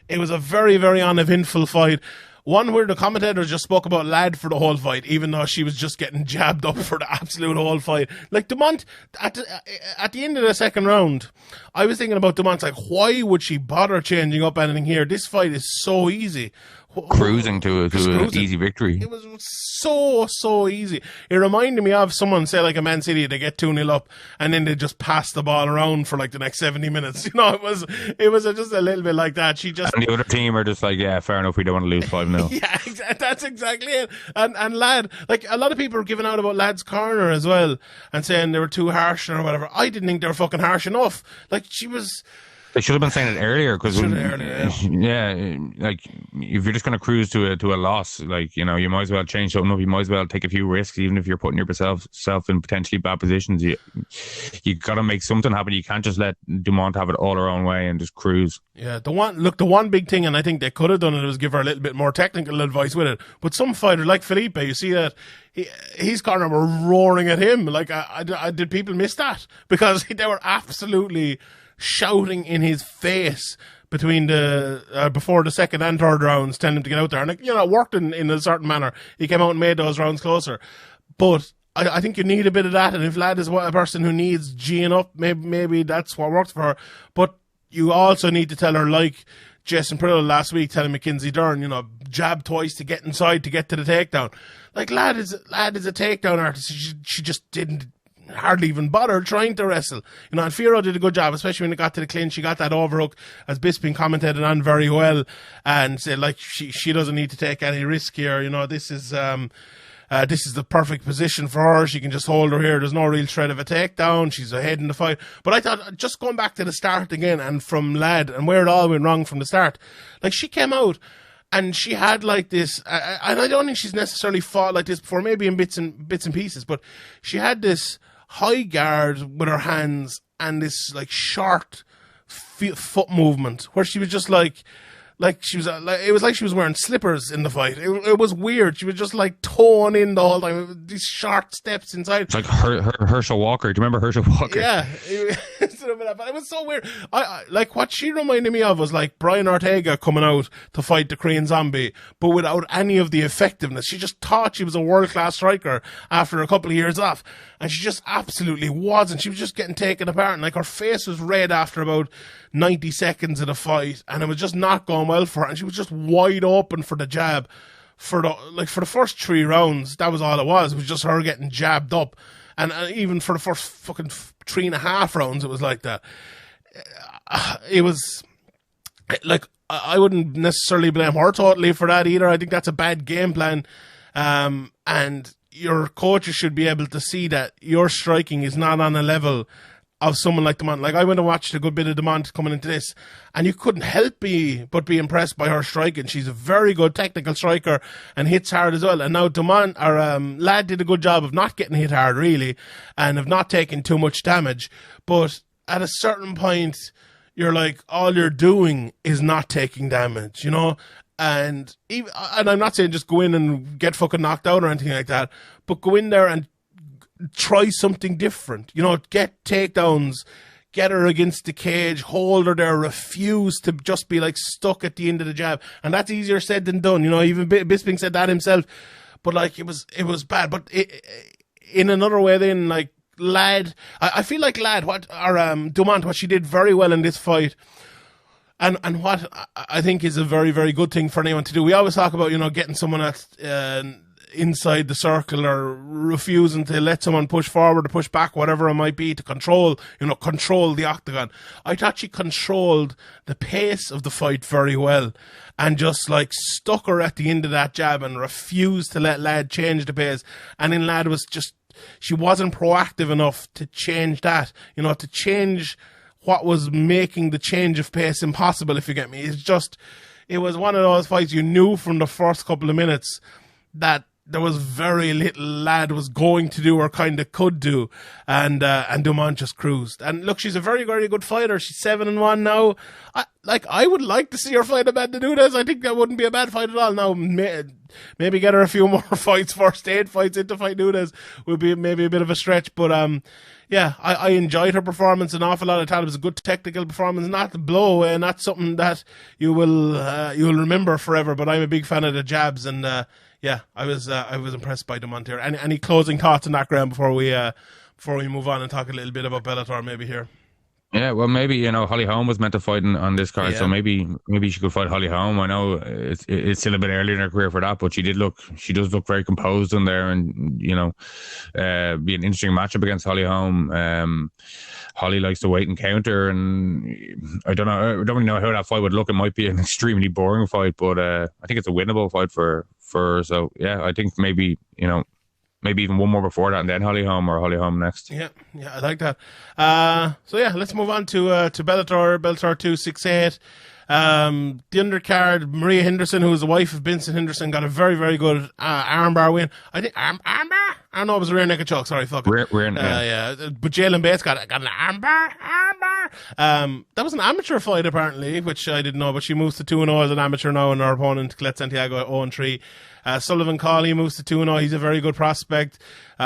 It was a very, very uneventful fight. One where the commentator just spoke about Ladd for the whole fight, even though she was just getting jabbed up for the absolute whole fight. Like Dumont, at the end of the second round, I was thinking about Dumont, like, why would she bother changing up anything here? This fight is so easy.
Cruising to an easy victory.
It was so easy. It reminded me of someone, say like a Man City, they get 2-0 up and then they just pass the ball around for like the next 70 minutes. You know, it was just a little bit like that. And
the other team are just like, yeah, fair enough, we don't want to lose 5-0.
Yeah, that's exactly it. And Ladd, like a lot of people are giving out about Ladd's corner as well and saying they were too harsh or whatever. I didn't think they were fucking harsh enough. Like she was...
They should have been saying it earlier because,
yeah,
like if you're just going to cruise to a loss, like, you know, you might as well change something up. You might as well take a few risks, even if you're putting yourself in potentially bad positions. You got to make something happen. You can't just let Dumont have it all her own way and just cruise.
Yeah, the one big thing, and I think they could have done it, was give her a little bit more technical advice with it. But some fighters like Felipe, you see that his corner were roaring at him. Like, did people miss that? Because they were absolutely shouting in his face between before the second and third rounds, telling him to get out there. And, you know, it worked in a certain manner. He came out and made those rounds closer. But I think you need a bit of that. And if Ladd is a person who needs G'ing up, maybe that's what works for her. But you also need to tell her, like Jason Prillo last week telling Mackenzie Dern, you know, jab twice to get inside to get to the takedown. Like, Ladd is a takedown artist. She just didn't hardly even bother trying to wrestle. You know, and Firo did a good job, especially when it got to the clinch. She got that overhook, as Bisping commented on very well, and said, like, she doesn't need to take any risk here. You know, this is the perfect position for her. She can just hold her here. There's no real threat of a takedown. She's ahead in the fight. But I thought, just going back to the start again, and from Ladd, and where it all went wrong from the start, like, she came out and she had like this, and I don't think she's necessarily fought like this before, maybe in bits and pieces, but she had this high guard with her hands and this like short foot movement where she was just like she was it was like she was wearing slippers in the fight. It was weird. She was just like toeing in the whole time. These short steps inside.
It's like Herschel Walker. Do you remember Herschel Walker?
Yeah, but it was so weird. I like what she reminded me of was like Brian Ortega coming out to fight the Korean Zombie, but without any of the effectiveness. She just thought she was a world-class striker after a couple of years off, and she just absolutely wasn't. She was just getting taken apart, and like her face was red after about 90 seconds of the fight, and it was just not going well for her, and she was just wide open for the jab for the first 3 rounds. That was all it was. It was just her getting jabbed up, and even for the first fucking 3.5 rounds, it was like that. It was like, I wouldn't necessarily blame her totally for that either. I think that's a bad game plan, and your coaches should be able to see that your striking is not on a level of someone like Dumont. Like, I went and watched a good bit of Dumont coming into this, and you couldn't help but be impressed by her striking. She's a very good technical striker and hits hard as well. And now Ladd did a good job of not getting hit hard, really, and of not taking too much damage. But at a certain point, you're like, all you're doing is not taking damage, you know? And I'm not saying just go in and get fucking knocked out or anything like that, but go in there and try something different. You know, get takedowns, get her against the cage, hold her there, refuse to just be like stuck at the end of the jab. And that's easier said than done. You know, even Bisping said that himself. But like, it was bad. But in another way, then, like, Ladd, I feel like Dumont, what she did very well in this fight, and what I think is a very, very good thing for anyone to do. We always talk about, you know, getting someone at inside the circle, or refusing to let someone push forward or push back, whatever it might be, to control the octagon. I thought she controlled the pace of the fight very well, and just like stuck her at the end of that jab and refused to let Ladd change the pace. And then Ladd was just she wasn't proactive enough to change that, to change what was making the change of pace impossible, if you get me. It was one of those fights you knew from the first couple of minutes that there was very little lad was going to do or kind of could do, and Dumont just cruised. And look, she's a very, very good fighter. She's 7-1 now. I would like to see her fight Amanda Nunes. I think that wouldn't be a bad fight at all. Now, maybe get her a few more fights, first 8 fights into fight Nunes would be maybe a bit of a stretch, but yeah, I enjoyed her performance an awful lot. I thought it was a good technical performance, not the blow away, not something that you'll remember forever. But I'm a big fan of the jabs, and yeah, I was impressed by Dumont here. Any closing thoughts on that, Graeme, before we move on and talk a little bit about Bellator maybe here?
Yeah, well, maybe Holly Holm was meant to fight on this card, so maybe she could fight Holly Holm. I know it's still a bit early in her career for that, but she does look very composed in there, and be an interesting matchup against Holly Holm. Holly likes to wait and counter, and I don't really know how that fight would look. It might be an extremely boring fight, but I think it's a winnable fight for her. So yeah, I think maybe even one more before that, and then Holly Holm or Holly Holm next.
Yeah, I like that. So yeah, let's move on to Bellator 268. The undercard, Maria Henderson, who was the wife of Vincent Henderson, got a very, very good armbar win. I think armbar? I don't know, it was a rear naked choke. Sorry, fuck it. Yeah. But Jalen Bates got an armbar. That was an amateur fight apparently, which I didn't know. But she moves to 2-0 as an amateur now, and her opponent Colette Santiago 0-3. Sullivan Cauley moves to 2-0. He's a very good prospect,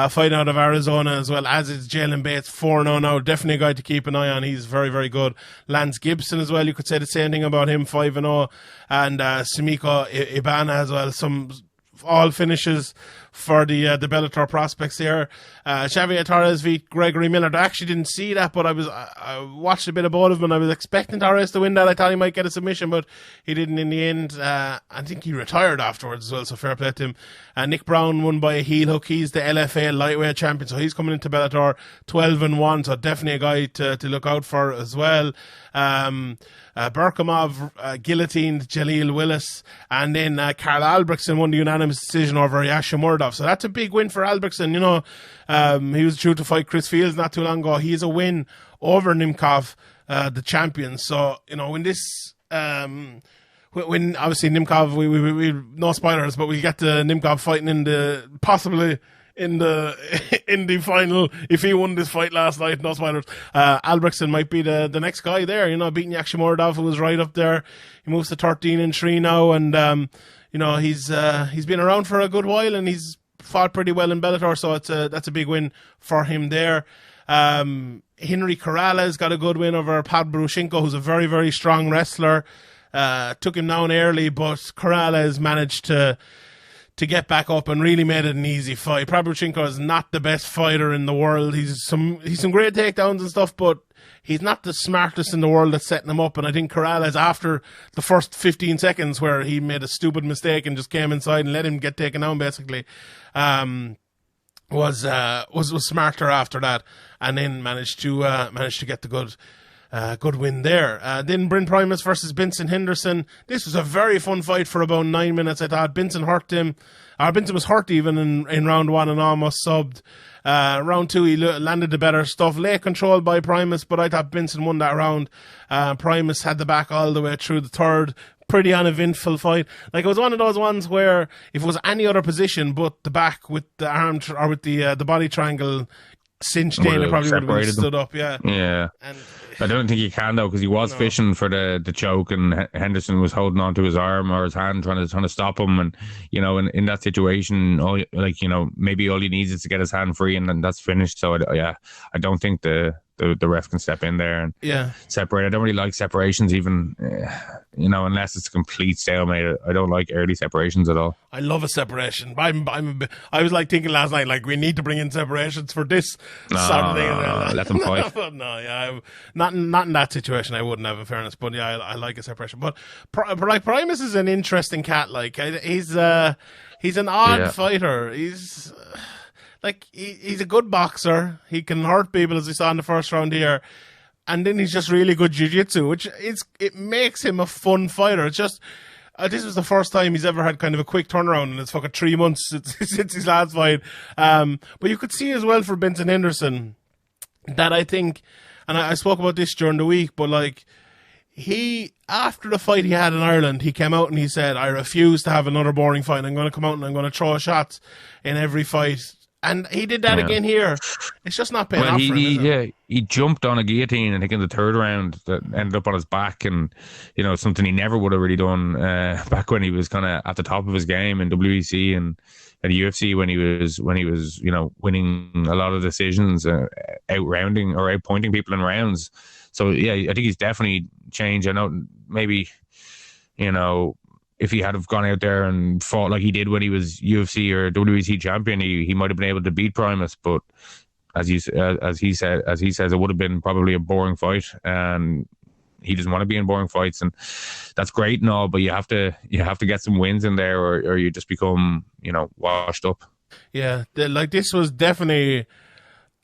fighting out of Arizona, as well as is Jalen Bates 4-0 now. Definitely a guy to keep an eye on. He's very, very good. Lance Gibson as well. You could say the same thing about him, 5-0, and Sumiko Ibana as well. All finishes for the Bellator prospects here. Xavier Torres v Gregory Miller. I actually didn't see that, but I watched a bit of both of them, and I was expecting Torres to win that. I thought he might get a submission, but he didn't in the end. I think he retired afterwards as well, so fair play to him. Nick Brown won by a heel hook. He's the LFA lightweight champion, so he's coming into Bellator 12-1, so definitely a guy to look out for as well. Berkamov guillotined Jaleel Willis, and then Karl Albrechtsen won the unanimous decision over Yasha Murdov. So that's a big win for Albrechtsen. He was due to fight Chris Fields not too long ago. He has a win over Nimkov, the champion. So when this when obviously Nimkov, we no spoilers, but we get to Nimkov fighting possibly in the final. If he won this fight last night, no spoilers, Albrechtsen might be the next guy there, beating Yakhshimuradov, who was right up there. He moves to 13-3 now, and he's been around for a good while, and he's fought pretty well in Bellator, so that's a big win for him there. Henry Corrales got a good win over Pad Brushenko, who's a very, very strong wrestler. Took him down early, but Corrales managed to get back up and really made it an easy fight. Prabhuchenko is not the best fighter in the world. He's some great takedowns and stuff, but he's not the smartest in the world at setting him up. And I think Corrales, after the first 15 seconds where he made a stupid mistake and just came inside and let him get taken down, basically, was smarter after that, and then managed to get the good win there. Then Bryn Primus versus Vincent Henderson. This was a very fun fight for about 9 minutes. I thought Vincent hurt him. Vincent was hurt even in round 1 and almost subbed. Round 2, he landed the better stuff. Late control by Primus, but I thought Vincent won that round. Primus had the back all the way through the third. Pretty uneventful fight. Like, it was one of those ones where if it was any other position but the back with the arm or with the body triangle cinched in, it probably would have been stood up. Yeah. And
I don't think he can though, because he was fishing for the choke, and Henderson was holding on to his arm or his hand, trying to stop him. And in that situation, maybe all he needs is to get his hand free, and then that's finished. So I don't think the ref can step in there and separate. I don't really like separations, even unless it's a complete stalemate. I don't like early separations at all.
I love a separation. I was thinking last night, we need to bring in separations for this sort of thing.
Let them fight.
Not in that situation. I wouldn't have, in fairness. But yeah, I like a separation. But Primus is an interesting cat. He's an odd fighter. He's he's a good boxer. He can hurt people, as we saw in the first round here. And then he's just really good jiu-jitsu, which it makes him a fun fighter. It's just, this was the first time he's ever had kind of a quick turnaround, and it's fucking 3 months since his last fight. But you could see as well for Benson Henderson that I think, and I spoke about this during the week, but like, he, after the fight he had in Ireland, he came out and he said, I refuse to have another boring fight. I'm going to come out and I'm going to throw shots in every fight. And he did that again here. It's just not paying off for him,
he jumped on a guillotine, I think, in the third round that ended up on his back, and something he never would have really done back when he was kind of at the top of his game in WEC and at the UFC when he was winning a lot of decisions, out-rounding or out-pointing people in rounds. So yeah, I think he's definitely changed. I know maybe if he had have gone out there and fought like he did when he was UFC or WEC champion, he might have been able to beat Primus. But as he says, it would have been probably a boring fight, and he doesn't want to be in boring fights, and that's great and all. But you have to get some wins in there, or you just become washed up.
Yeah, this was definitely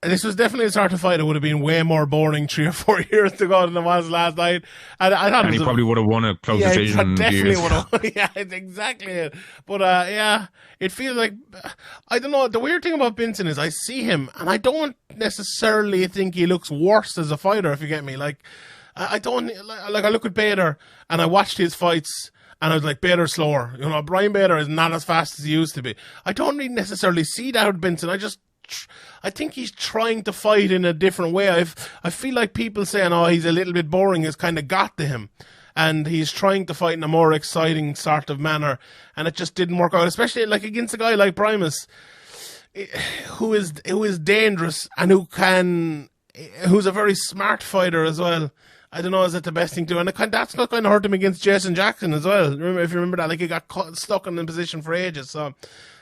a sort of fight that would have been way more boring 3 or 4 years ago than it was last night. I thought
he probably would have won a close decision.
Definitely would have. Yeah, it's exactly it. But it feels like, I don't know. The weird thing about Benson is I see him and I don't necessarily think he looks worse as a fighter. If you get me, like I don't like. I look at Bader and I watched his fights. And I was like, Bader's slower. Brian Bader is not as fast as he used to be. I don't really necessarily see that with Benson. I think he's trying to fight in a different way. I feel like people saying, oh, he's a little bit boring has kind of got to him. And he's trying to fight in a more exciting sort of manner. And it just didn't work out, especially like against a guy like Primus, who is dangerous and who's a very smart fighter as well. I don't know, is that the best thing to do? And that's not kind of hurt him against Jason Jackson as well. If you remember that, like he got stuck in the position for ages. So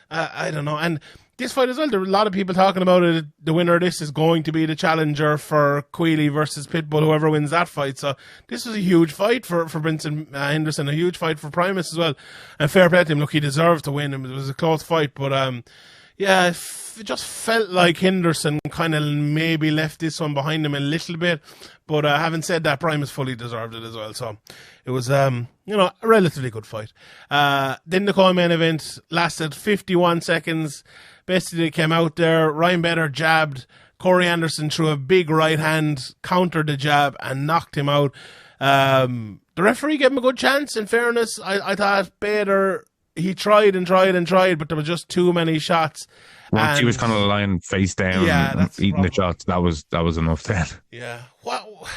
I don't know. And this fight as well, there are a lot of people talking about it. The winner of this is going to be the challenger for Queally versus Pitbull, whoever wins that fight. So this was a huge fight for Benson Henderson, a huge fight for Primus as well. And fair play to him. Look, he deserved to win. It was a close fight, but it just felt like Henderson kind of maybe left this one behind him a little bit. But having said that, Primus fully deserved it as well. So it was, a relatively good fight. Then the co-main event lasted 51 seconds. Basically came out there, Ryan Bader jabbed, Corey Anderson threw a big right hand, countered the jab and knocked him out. The referee gave him a good chance, in fairness. I thought Bader, he tried and tried and tried, but there were just too many shots.
Once he was kind of lying face down and eating the shots, that was enough then.
Yeah.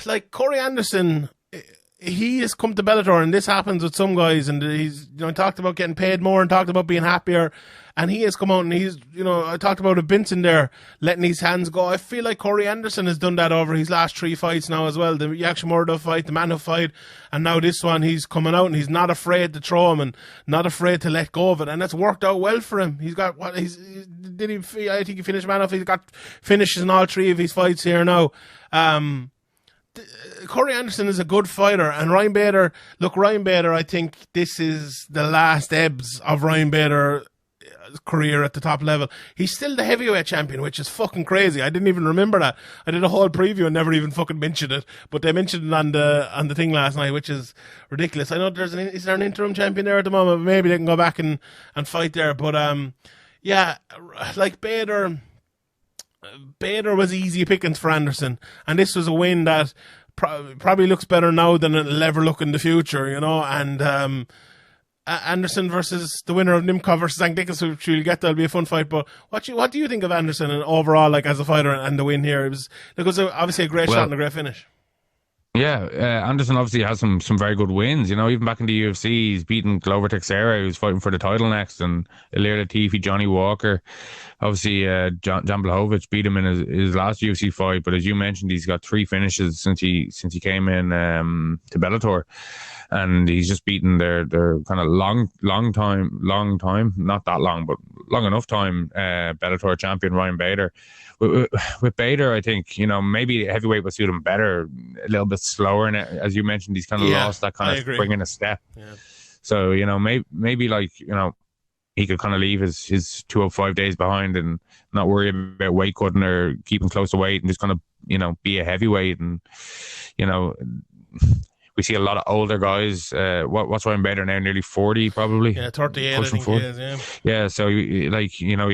Like Corey Anderson, he has come to Bellator, and this happens with some guys, and he's talked about getting paid more and talked about being happier, and he has come out and he's I talked about a Benson there letting his hands go. I feel like Corey Anderson has done that over his last 3 fights now as well. The Yakshimurdo fight, the Manu fight, and now this one. He's coming out and he's not afraid to throw him and not afraid to let go of it, and it's worked out well for him. He's got I think he finished Manu. He's got finishes in all 3 of his fights here now. Corey Anderson is a good fighter, and Ryan Bader, I think this is the last ebbs of Ryan Bader's career at the top level. He's still the heavyweight champion, which is fucking crazy. I didn't even remember that. I did a whole preview and never even fucking mentioned it, but they mentioned it on the thing last night, which is ridiculous. I know is there an interim champion there at the moment? Maybe they can go back and fight there, but like Bader was easy pickings for Anderson, and this was a win that probably looks better now than it'll ever look in the future, and Anderson versus the winner of Nimkov versus St. Dickus, which we'll get, that'll be a fun fight. But what do you think of Anderson and overall, like, as a fighter and the win here? It was obviously a great shot and a great finish.
Yeah, Anderson obviously has some very good wins. Even back in the UFC, he's beaten Glover Teixeira, who's fighting for the title next, and Ilir Latifi, Johnny Walker. Obviously, Jan Blachowicz beat him in his last UFC fight. But as you mentioned, he's got 3 finishes since he came in to Bellator, and he's just beaten their kind of long time, not that long, but long enough time Bellator champion Ryan Bader. With Bader, I think, maybe heavyweight would suit him better, a little bit slower. And as you mentioned, he's kind of lost that kind of spring in a step. Yeah. So, maybe like, he could kind of leave his 205 days behind and not worry about weight cutting or keeping close to weight and just kind of, be a heavyweight. And, we see a lot of older guys. What's Ryan Bader now? Nearly 40, probably.
Yeah, 38, I think
40.
he is, yeah.
Yeah, so you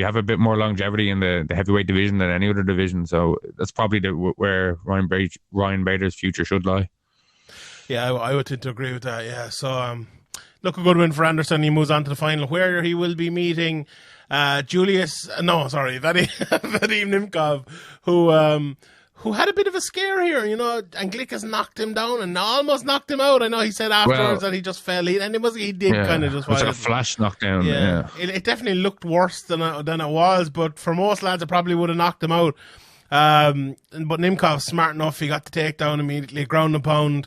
have a bit more longevity in the heavyweight division than any other division. So that's probably where Ryan Bader's future should lie.
Yeah, I would tend to agree with that. Yeah, so look, a good win for Anderson. He moves on to the final, where he will be meeting Vadim Nimkov, who had a bit of a scare here, and Glick has knocked him down and almost knocked him out. I know he said afterwards that he just fell, he did kind of just.
It was like a flash knockdown. Yeah.
It definitely looked worse than it was, but for most lads, it probably would have knocked him out. But Nimkov, smart enough, he got the takedown immediately, ground and pound.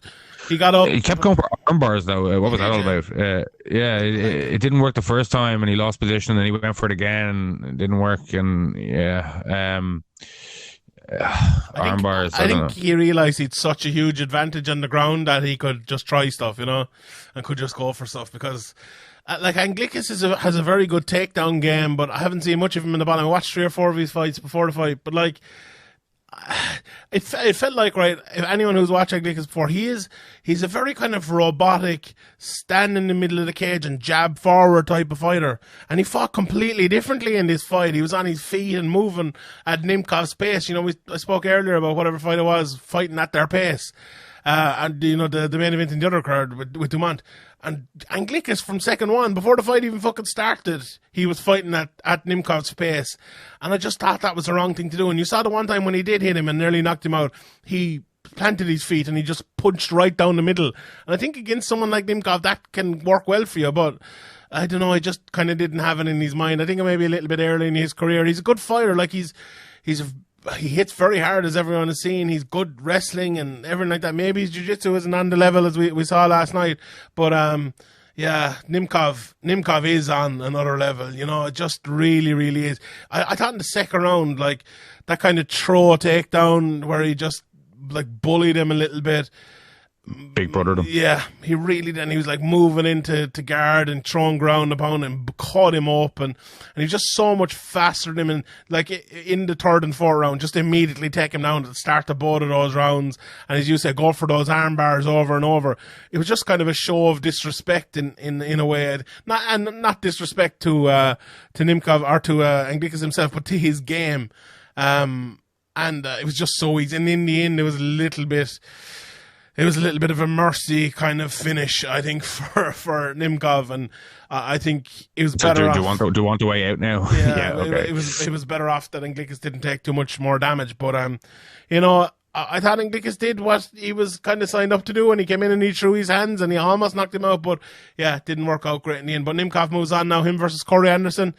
He got up.
He kept going for arm bars, though. What was that all about? It didn't work the first time, and he lost position, and then he went for it again. It didn't work, and arm bars.
I think he realised he'd such a huge advantage on the ground that he could just try stuff, and could just go for stuff, because Anglicus has a very good takedown game, but I haven't seen much of him in the bottom. I watched 3 or 4 of his fights before the fight, but it felt like, right, if anyone who's watched Anglicus before, he's a very kind of robotic, stand in the middle of the cage and jab forward type of fighter, and he fought completely differently in this fight. He was on his feet and moving at Nimkov's pace. I spoke earlier about whatever fight it was, fighting at their pace. And the main event in the other card with Dumont. And Anglicus from second one, before the fight even fucking started, he was fighting at Nimkov's pace. And I just thought that was the wrong thing to do. And you saw the one time when he did hit him and nearly knocked him out, he planted his feet and he just punched right down the middle. And I think against someone like Nimkov, that can work well for you, but I don't know, I just kind of didn't have it in his mind. I think it may be a little bit early in his career. He's a good fighter, he hits very hard, as everyone has seen. He's good wrestling and everything like that. Maybe his jiu-jitsu isn't on the level as we saw last night. But, Nimkov is on another level. It just really, really is. I thought in the second round, that kind of throw takedown where he just, bullied him a little bit.
Big brother them.
Yeah, he really did. He was moving into guard and throwing ground upon him, caught him up, and he was just so much faster than him. And in the third and fourth round, just immediately take him down at the start of both of those rounds. And as you say, go for those arm bars over and over. It was just kind of a show of disrespect in a way, not disrespect to Nimkov or to Anglicus himself, but to his game. And it was just so easy. And in the end, it was a little bit of a mercy kind of finish, I think, for Nimkov, and I think it was better off.
Do you want the way out now?
Yeah,
okay.
It was better off that Anglicus didn't take too much more damage. But I thought Anglicus did what he was kind of signed up to do, and he came in and he threw his hands and he almost knocked him out. But yeah, it didn't work out great in the end. But Nimkov moves on now. Him versus Corey Anderson.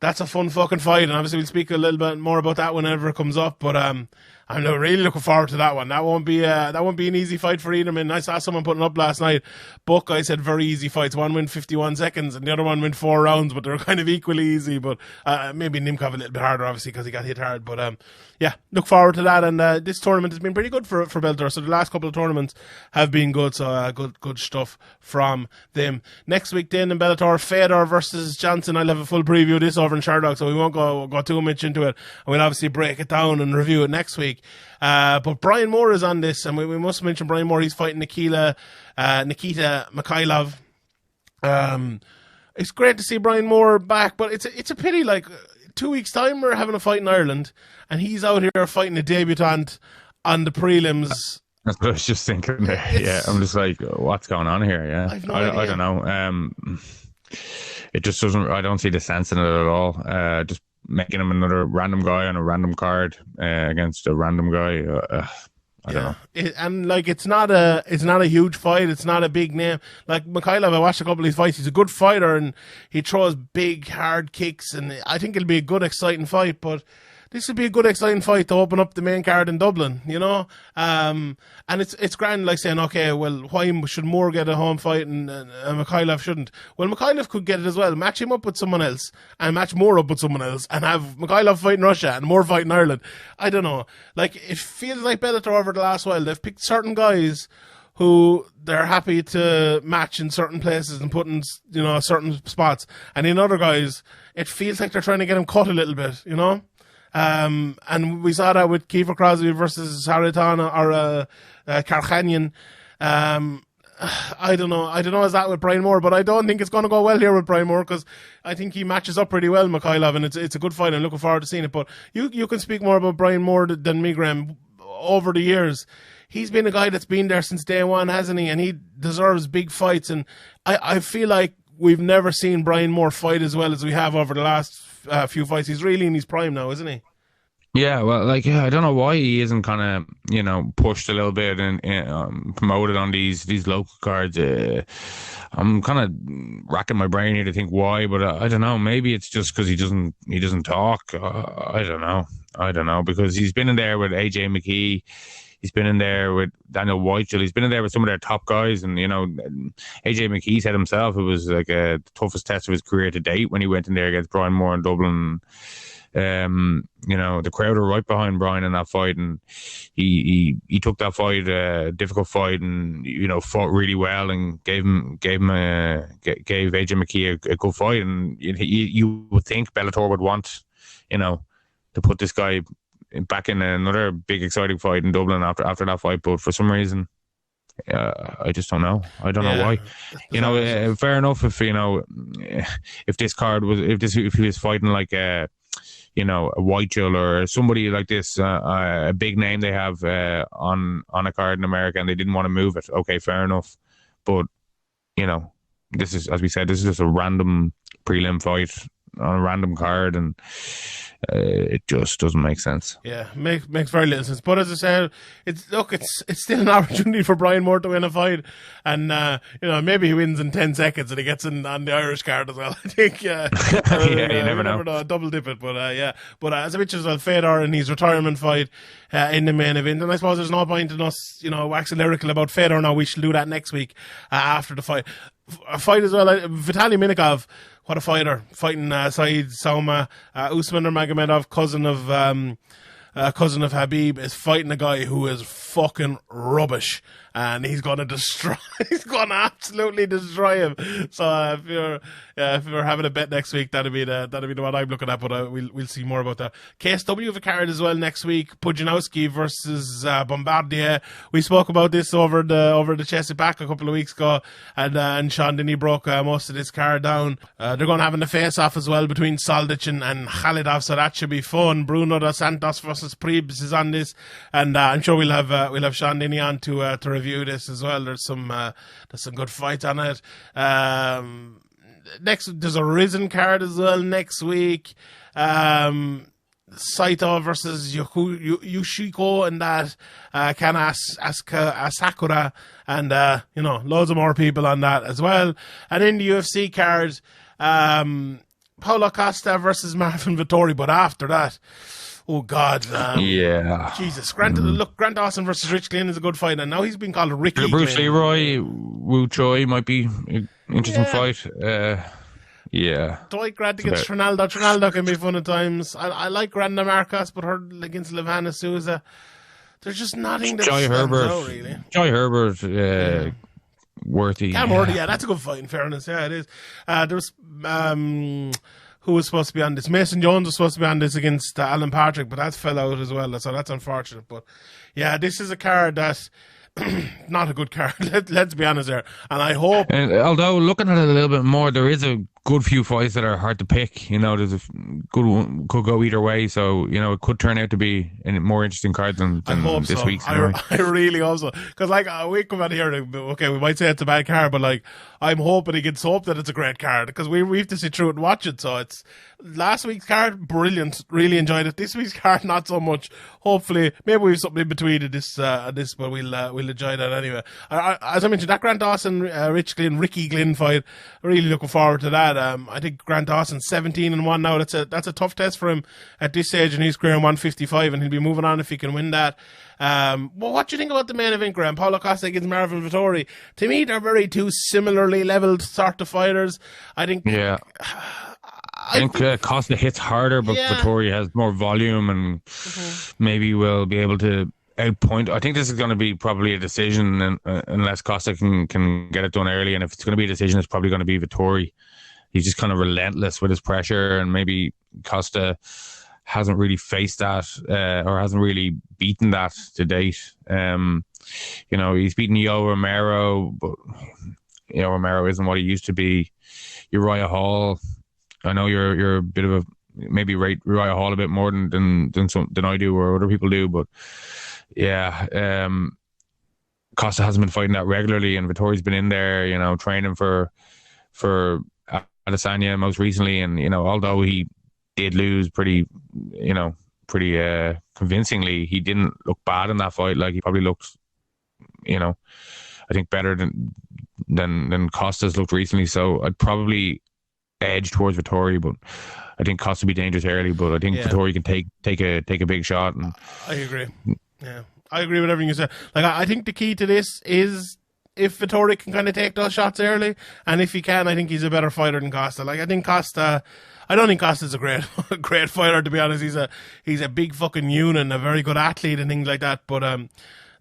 That's a fun fucking fight, and obviously we'll speak a little bit more about that whenever it comes up. But I'm really looking forward to that one. That won't be an easy fight for either man. I saw someone putting up last night. Buckeye said very easy fights. One went 51 seconds, and the other one went 4 rounds, but they're kind of equally easy. But maybe Nimkov a little bit harder, obviously, because he got hit hard. But look forward to that. And this tournament has been pretty good for Bellator. So the last couple of tournaments have been good. So good stuff from them. Next week then in Bellator, Fedor versus Johnson. I'll have a full preview of this over in Sherdog, so we won't go too much into it. And we'll obviously break it down and review it next week. But Brian Moore is on this, and we must mention Brian Moore. He's fighting Nikita Mikhailov. It's great to see Brian Moore back, but it's a pity. 2 weeks' time, we're having a fight in Ireland, and he's out here fighting a debutant on the prelims.
That's what I was just thinking. Yeah, I'm just like, what's going on here? Yeah, I don't know. It just doesn't. I don't see the sense in it at all. Just making him another random guy on a random card against a random guy. I don't know.
It's not a huge fight. It's not a big name. Like Mikhailov, I watched a couple of his fights. He's a good fighter and he throws big, hard kicks. And I think it'll be a good, exciting fight. But this would be a good, exciting fight to open up the main card in Dublin, And it's grand, saying, okay, well, why should Moore get a home fight and Mikhailov shouldn't? Well, Mikhailov could get it as well. Match him up with someone else and match Moore up with someone else and have Mikhailov fight in Russia and Moore fight in Ireland. I don't know. It feels like Bellator over the last while. They've picked certain guys who they're happy to match in certain places and put in, certain spots. And in other guys, it feels like they're trying to get him cut a little bit, And we saw that with Kiefer Crosby versus Haritana or Karkhanyan. I don't know as that with Brian Moore, but I don't think it's going to go well here with Brian Moore, because I think he matches up pretty well, Mikhailov, and it's a good fight. I'm looking forward to seeing it. But you can speak more about Brian Moore than me, Graeme. Over the years, he's been a guy that's been there since day one, hasn't he? And he deserves big fights. And I feel like we've never seen Brian Moore fight as well as we have over the last few fights. He's really in his prime now, isn't he?
Yeah, well, I don't know why he isn't kind of, pushed a little bit and promoted on these local cards. I'm kind of racking my brain here to think why, but I don't know. Maybe it's just because he doesn't talk. I don't know, because he's been in there with AJ McKee. He's been in there with Daniel Whitechell. He's been in there with some of their top guys. And, AJ McKee said himself it was like the toughest test of his career to date when he went in there against Brian Moore in Dublin. The crowd were right behind Brian in that fight, and he took that fight, difficult fight, and fought really well and gave AJ McKee a good fight. And you would think Bellator would want to put this guy back in another big exciting fight in Dublin after that fight, but for some reason I just don't know. I don't know why. Fair enough if this card was if he was fighting like a Whitechell or somebody like this, a big name they have on a card in America, and they didn't want to move it. Okay, fair enough. But this is, as we said, this is just a random prelim fight on a random card, and it just doesn't make sense.
Yeah, makes very little sense. But as I said, it's still an opportunity for Brian Moore to win a fight, and maybe he wins in 10 seconds and he gets in on the Irish card as well. I think. You
never know.
Double dip it, but But as I mentioned as well, Fedor in his retirement fight in the main event, and I suppose there's no point in us, waxing lyrical about Fedor now. We shall do that next week after the fight. A fight as well, Vitaly Minikov. What a fighter, fighting Saeed Sauma, Usman Nurmagomedov, cousin of Habib, is fighting a guy who is fucking rubbish, and he's going to absolutely destroy him. So if you're having a bet next week, that'll be the one I'm looking at, but we'll see more about that. KSW have a card as well next week, Pujanowski versus Bombardier. We spoke about this over the Chelsea Pack a couple of weeks ago, and Sean Denny broke most of this card down. They're going to have a face-off as well between Soldic and Khalidov, so that should be fun. Bruno dos Santos versus Pribs is on this, and I'm sure we'll have Sean Denny on to review this as well. There's some good fights on it. Next, there's a Risen card as well next week. Saito versus Yushiko, and that Kana Asakura, and loads of more people on that as well. And in the UFC cards, Paulo Costa versus Marvin Vittori. But after that, oh God, Jesus! Grant Dawson versus Rich Glynn is a good fight, and now he's been called Ricky.
Bruce
Glynn.
Leroy, Wu Choi might be an interesting fight.
Dwight Grant against Trinaldo. Trinaldo can be fun at times. I like Granda Marcos, but her against Levana Souza, there's just nothing that stands out, really.
Joy Herbert, Worthy.
Cam Worthy, that's a good fight, in fairness. Yeah, it is. There's who was supposed to be on this? Mason Jones was supposed to be on this against Alan Patrick, but that fell out as well, so that's unfortunate. But yeah, this is a card that not a good card. Let's be honest there. And I hope,
although looking at it a little bit more, there is a good few fights that are hard to pick. There's a good one, could go either way. So it could turn out to be a more interesting card than this week's.
I really hope so, because we come out here. Okay, we might say it's a bad card, but I'm hoping against hope that it's a great card, because we have to sit through it and watch it. So it's last week's card, brilliant, really enjoyed it. This week's card, not so much. Hopefully, maybe we have something in between this, but we'll enjoy that anyway. As I mentioned, that Grant Dawson, Ricky Glynn fight, really looking forward to that. I think Grant Dawson's 17-1 now. That's a tough test for him at this stage in his career, 155, and he'll be moving on if he can win that. Well, what do you think about the main event, Graeme? Paulo Costa against Marvin Vittori. To me, they're very two similarly leveled sort of fighters. I think. Yeah.
I think Costa hits harder, but Vittori has more volume and maybe will be able to outpoint. I think this is going to be probably a decision, unless Costa can get it done early. And if it's going to be a decision, it's probably going to be Vittori. He's just kind of relentless with his pressure, and maybe Costa hasn't really faced that or hasn't really beaten that to date. You know, he's beaten Yo Romero, but Yo Romero isn't what he used to be. Uriah Hall, I know you're a bit of a maybe rate Uriah Hall a bit more than I do or other people do, but yeah, Costa hasn't been fighting that regularly, and Vettori's been in there, you know, training for Adesanya most recently, and you know, although he did lose pretty convincingly, he didn't look bad in that fight. Like, he probably looked, you know, I think better than Costa's looked recently. So I'd probably edge towards Vettori, but I think Costa will be dangerous early. But I think Vettori can take a big shot. And
I agree. Yeah, I agree with everything you said. Like, I think the key to this is if Vettori can kind of take those shots early, and if he can, I think he's a better fighter than Costa. Like, I don't think Costa's a great fighter, to be honest. He's a big fucking unit and a very good athlete and things like that. But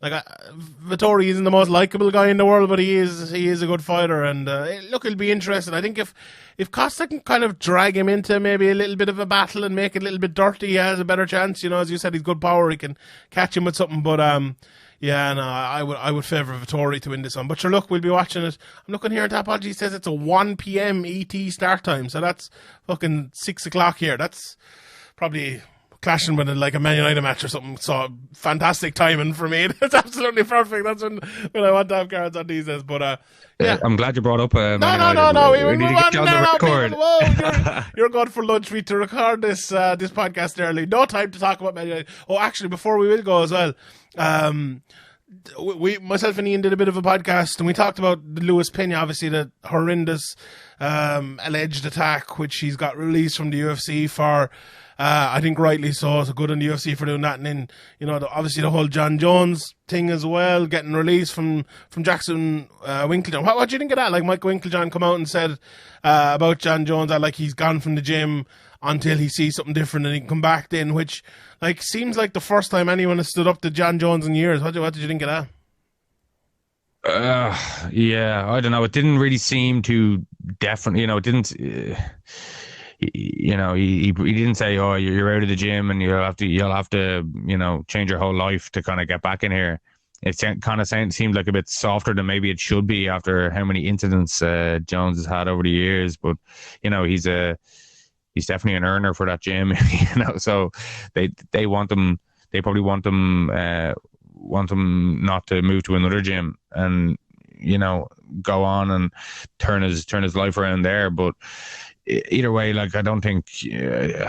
Vettori isn't the most likable guy in the world, but he is a good fighter. And look, it'll be interesting. I think if Costa can kind of drag him into maybe a little bit of a battle and make it a little bit dirty, he has a better chance. You know, as you said, he's good power. He can catch him with something. But yeah, no, I would favour Vettori to win this one. But sure, look, we'll be watching it. I'm looking here at Tapology. It says it's a 1 p.m. ET start time, so that's fucking 6 o'clock here. That's probably clashing with like a Man United match or something. So fantastic timing for me. That's absolutely perfect. That's when I want to have cards on these days. But yeah,
I'm glad you brought up.
No. We need to get on the record. Whoa, you're going for lunch. We need to record this podcast early. No time to talk about Man United. Oh, actually, before we will go as well. Myself and Ian did a bit of a podcast, and we talked about the Luis Pena, obviously the horrendous alleged attack, which he's got released from the UFC for. I think rightly so. So good on the UFC for doing that. And then, you know, obviously the whole Jon Jones thing as well, getting released from Jackson Winklejohn. What do you think of that? Like, Mike Winklejohn come out and said about Jon Jones that, like, he's gone from the gym until he sees something different and he can come back then, which, like, seems like the first time anyone has stood up to Jon Jones in years. What did you think of
that? Yeah, I don't know. It didn't really seem to definitely, you know, it didn't... You know, he didn't say, "Oh, you're out of the gym and you'll have to, you know, change your whole life to kind of get back in here." It kind of seemed like a bit softer than maybe it should be after how many incidents Jones has had over the years. But you know, he's definitely an earner for that gym. You know, so they want him. They probably want him not to move to another gym and, you know, go on and turn his life around there. But either way, like, I don't think, you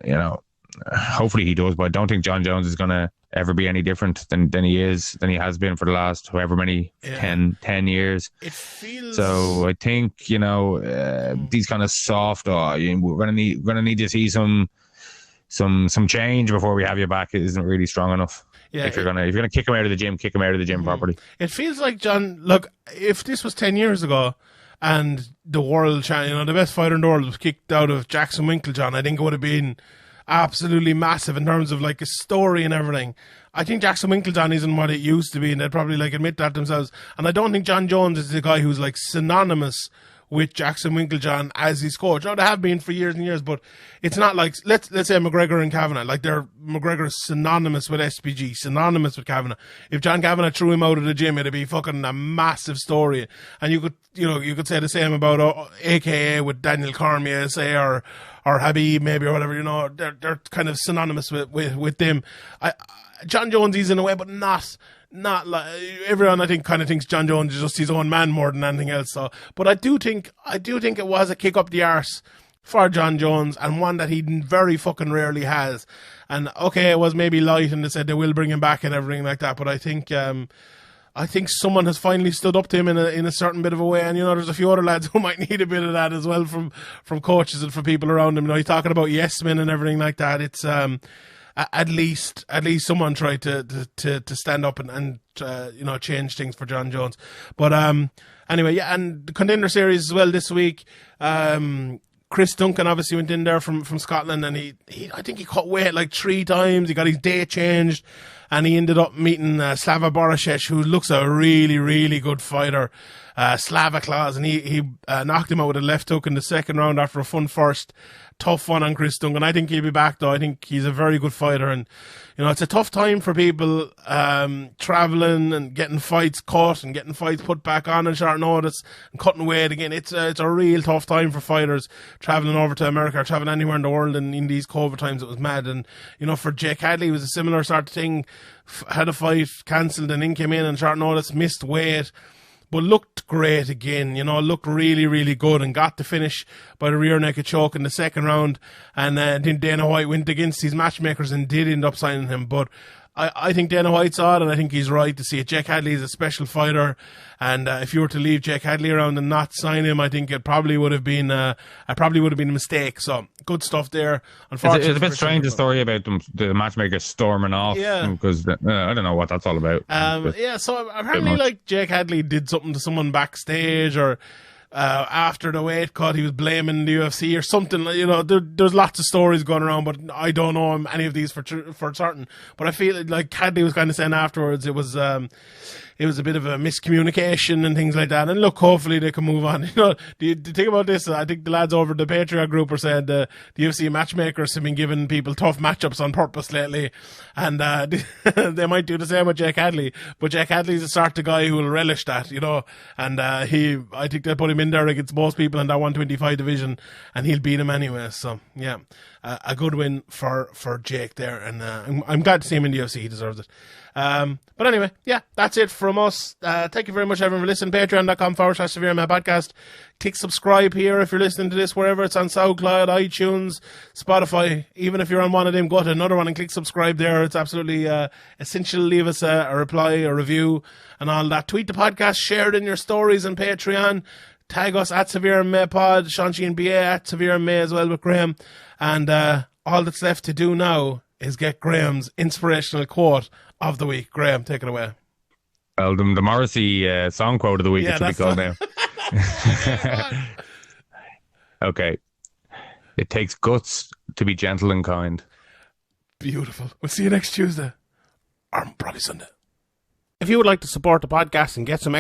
know, hopefully he does, but I don't think Jon Jones is going to ever be any different than he has been for the last however many 10 years.
It feels
so. I think, you know, these kind of soft, we're gonna need to see some change before we have you back. It isn't really strong enough. Yeah, if you're gonna kick him out of the gym, kick him out of the gym properly.
It feels like, John, look, if this was 10 years ago and the world champion, you know, the best fighter in the world was kicked out of Jackson Winklejohn, I think it would have been absolutely massive in terms of like a story and everything. I think Jackson Winklejohn isn't what it used to be, and they'd probably like admit that themselves. And I don't think Jon Jones is the guy who's like synonymous with Jackson Winklejohn as his coach. Oh, they have been for years and years, but it's not like, let's say McGregor and Kavanagh, like McGregor is synonymous with SPG, synonymous with Kavanagh. If John Kavanagh threw him out of the gym, it'd be fucking a massive story. And you could say the same about AKA with Daniel Cormier, say, or Habib maybe, or whatever, you know, they're kind of synonymous with them. Jon Jones is in a way, but not like everyone, I think, kind of thinks Jon Jones is just his own man more than anything else. So, but I do think it was a kick up the arse for Jon Jones, and one that he very fucking rarely has. And okay, it was maybe light, and they said they will bring him back and everything like that. But I think someone has finally stood up to him in a certain bit of a way. And, you know, there's a few other lads who might need a bit of that as well from coaches and from people around him. You know, he's talking about yes men and everything like that. It's at least someone tried to stand up and you know, change things for Jon Jones. But anyway, yeah, and the Contender series as well this week. Chris Duncan obviously went in there from Scotland, and he I think he cut weight like 3 times. He got his day changed, and he ended up meeting Slava Borashech, who looks a really, really good fighter. Slava claws, and he knocked him out with a left hook in the second round after a fun first. Tough one on Chris Duncan. I think he'll be back, though. I think he's a very good fighter, and it's a tough time for people traveling and getting fights cut and getting fights put back on short notice and cutting weight again. It's a real tough time for fighters traveling over to America or traveling anywhere in the world, and in these COVID times it was mad. And for Jake Hadley, it was a similar sort of thing. Had a fight cancelled and then came in on short notice, missed weight, but looked great again, looked really, really good, and got the finish by the rear naked choke in the second round. And then Dana White went against these matchmakers and did end up signing him. But I think Dana White's odd, and I think he's right to see it. Jake Hadley is a special fighter, and if you were to leave Jake Hadley around and not sign him, I think it probably would have been a mistake. So good stuff there. Unfortunately,
it's a bit strange, the story about the matchmaker storming off.
Yeah,
because I don't know what that's all about.
So apparently, Jake Hadley did something to someone backstage, or after the weight cut, he was blaming the UFC or something. There's lots of stories going around, but I don't know any of these for certain. But I feel like Hadley was kind of saying afterwards it was a bit of a miscommunication and things like that. And look, hopefully they can move on. The thing about this, I think the lads over the Patreon group are saying the UFC matchmakers have been giving people tough matchups on purpose lately, and they might do the same with Jake Hadley. But Jake Hadley's the sort of guy who will relish that, and I think they'll put him in there against most people in that 125 division, and he'll beat him anyway. So yeah, a good win for Jake there, and I'm glad to see him in the UFC. He deserves it. But anyway, yeah, that's it from us. Thank you very much, everyone, for listening. Patreon.com/SevereMA podcast. Click subscribe here if you're listening to this, wherever it's on SoundCloud, iTunes, Spotify. Even if you're on one of them, go to another one and click subscribe there. It's absolutely essential. Leave us a reply, a review, and all that. Tweet the podcast, share it in your stories on Patreon. Tag us at SevereMA Pod, Shanchi and BA at SevereMA as well with Graeme. And all that's left to do now is get Graeme's inspirational quote of the week. Graeme, take it away.
Well, the Morrissey song quote of the week, it should be called now. Okay. It takes guts to be gentle and kind.
Beautiful. We'll see you next Tuesday. Or probably Sunday. If you would like to support the podcast and get some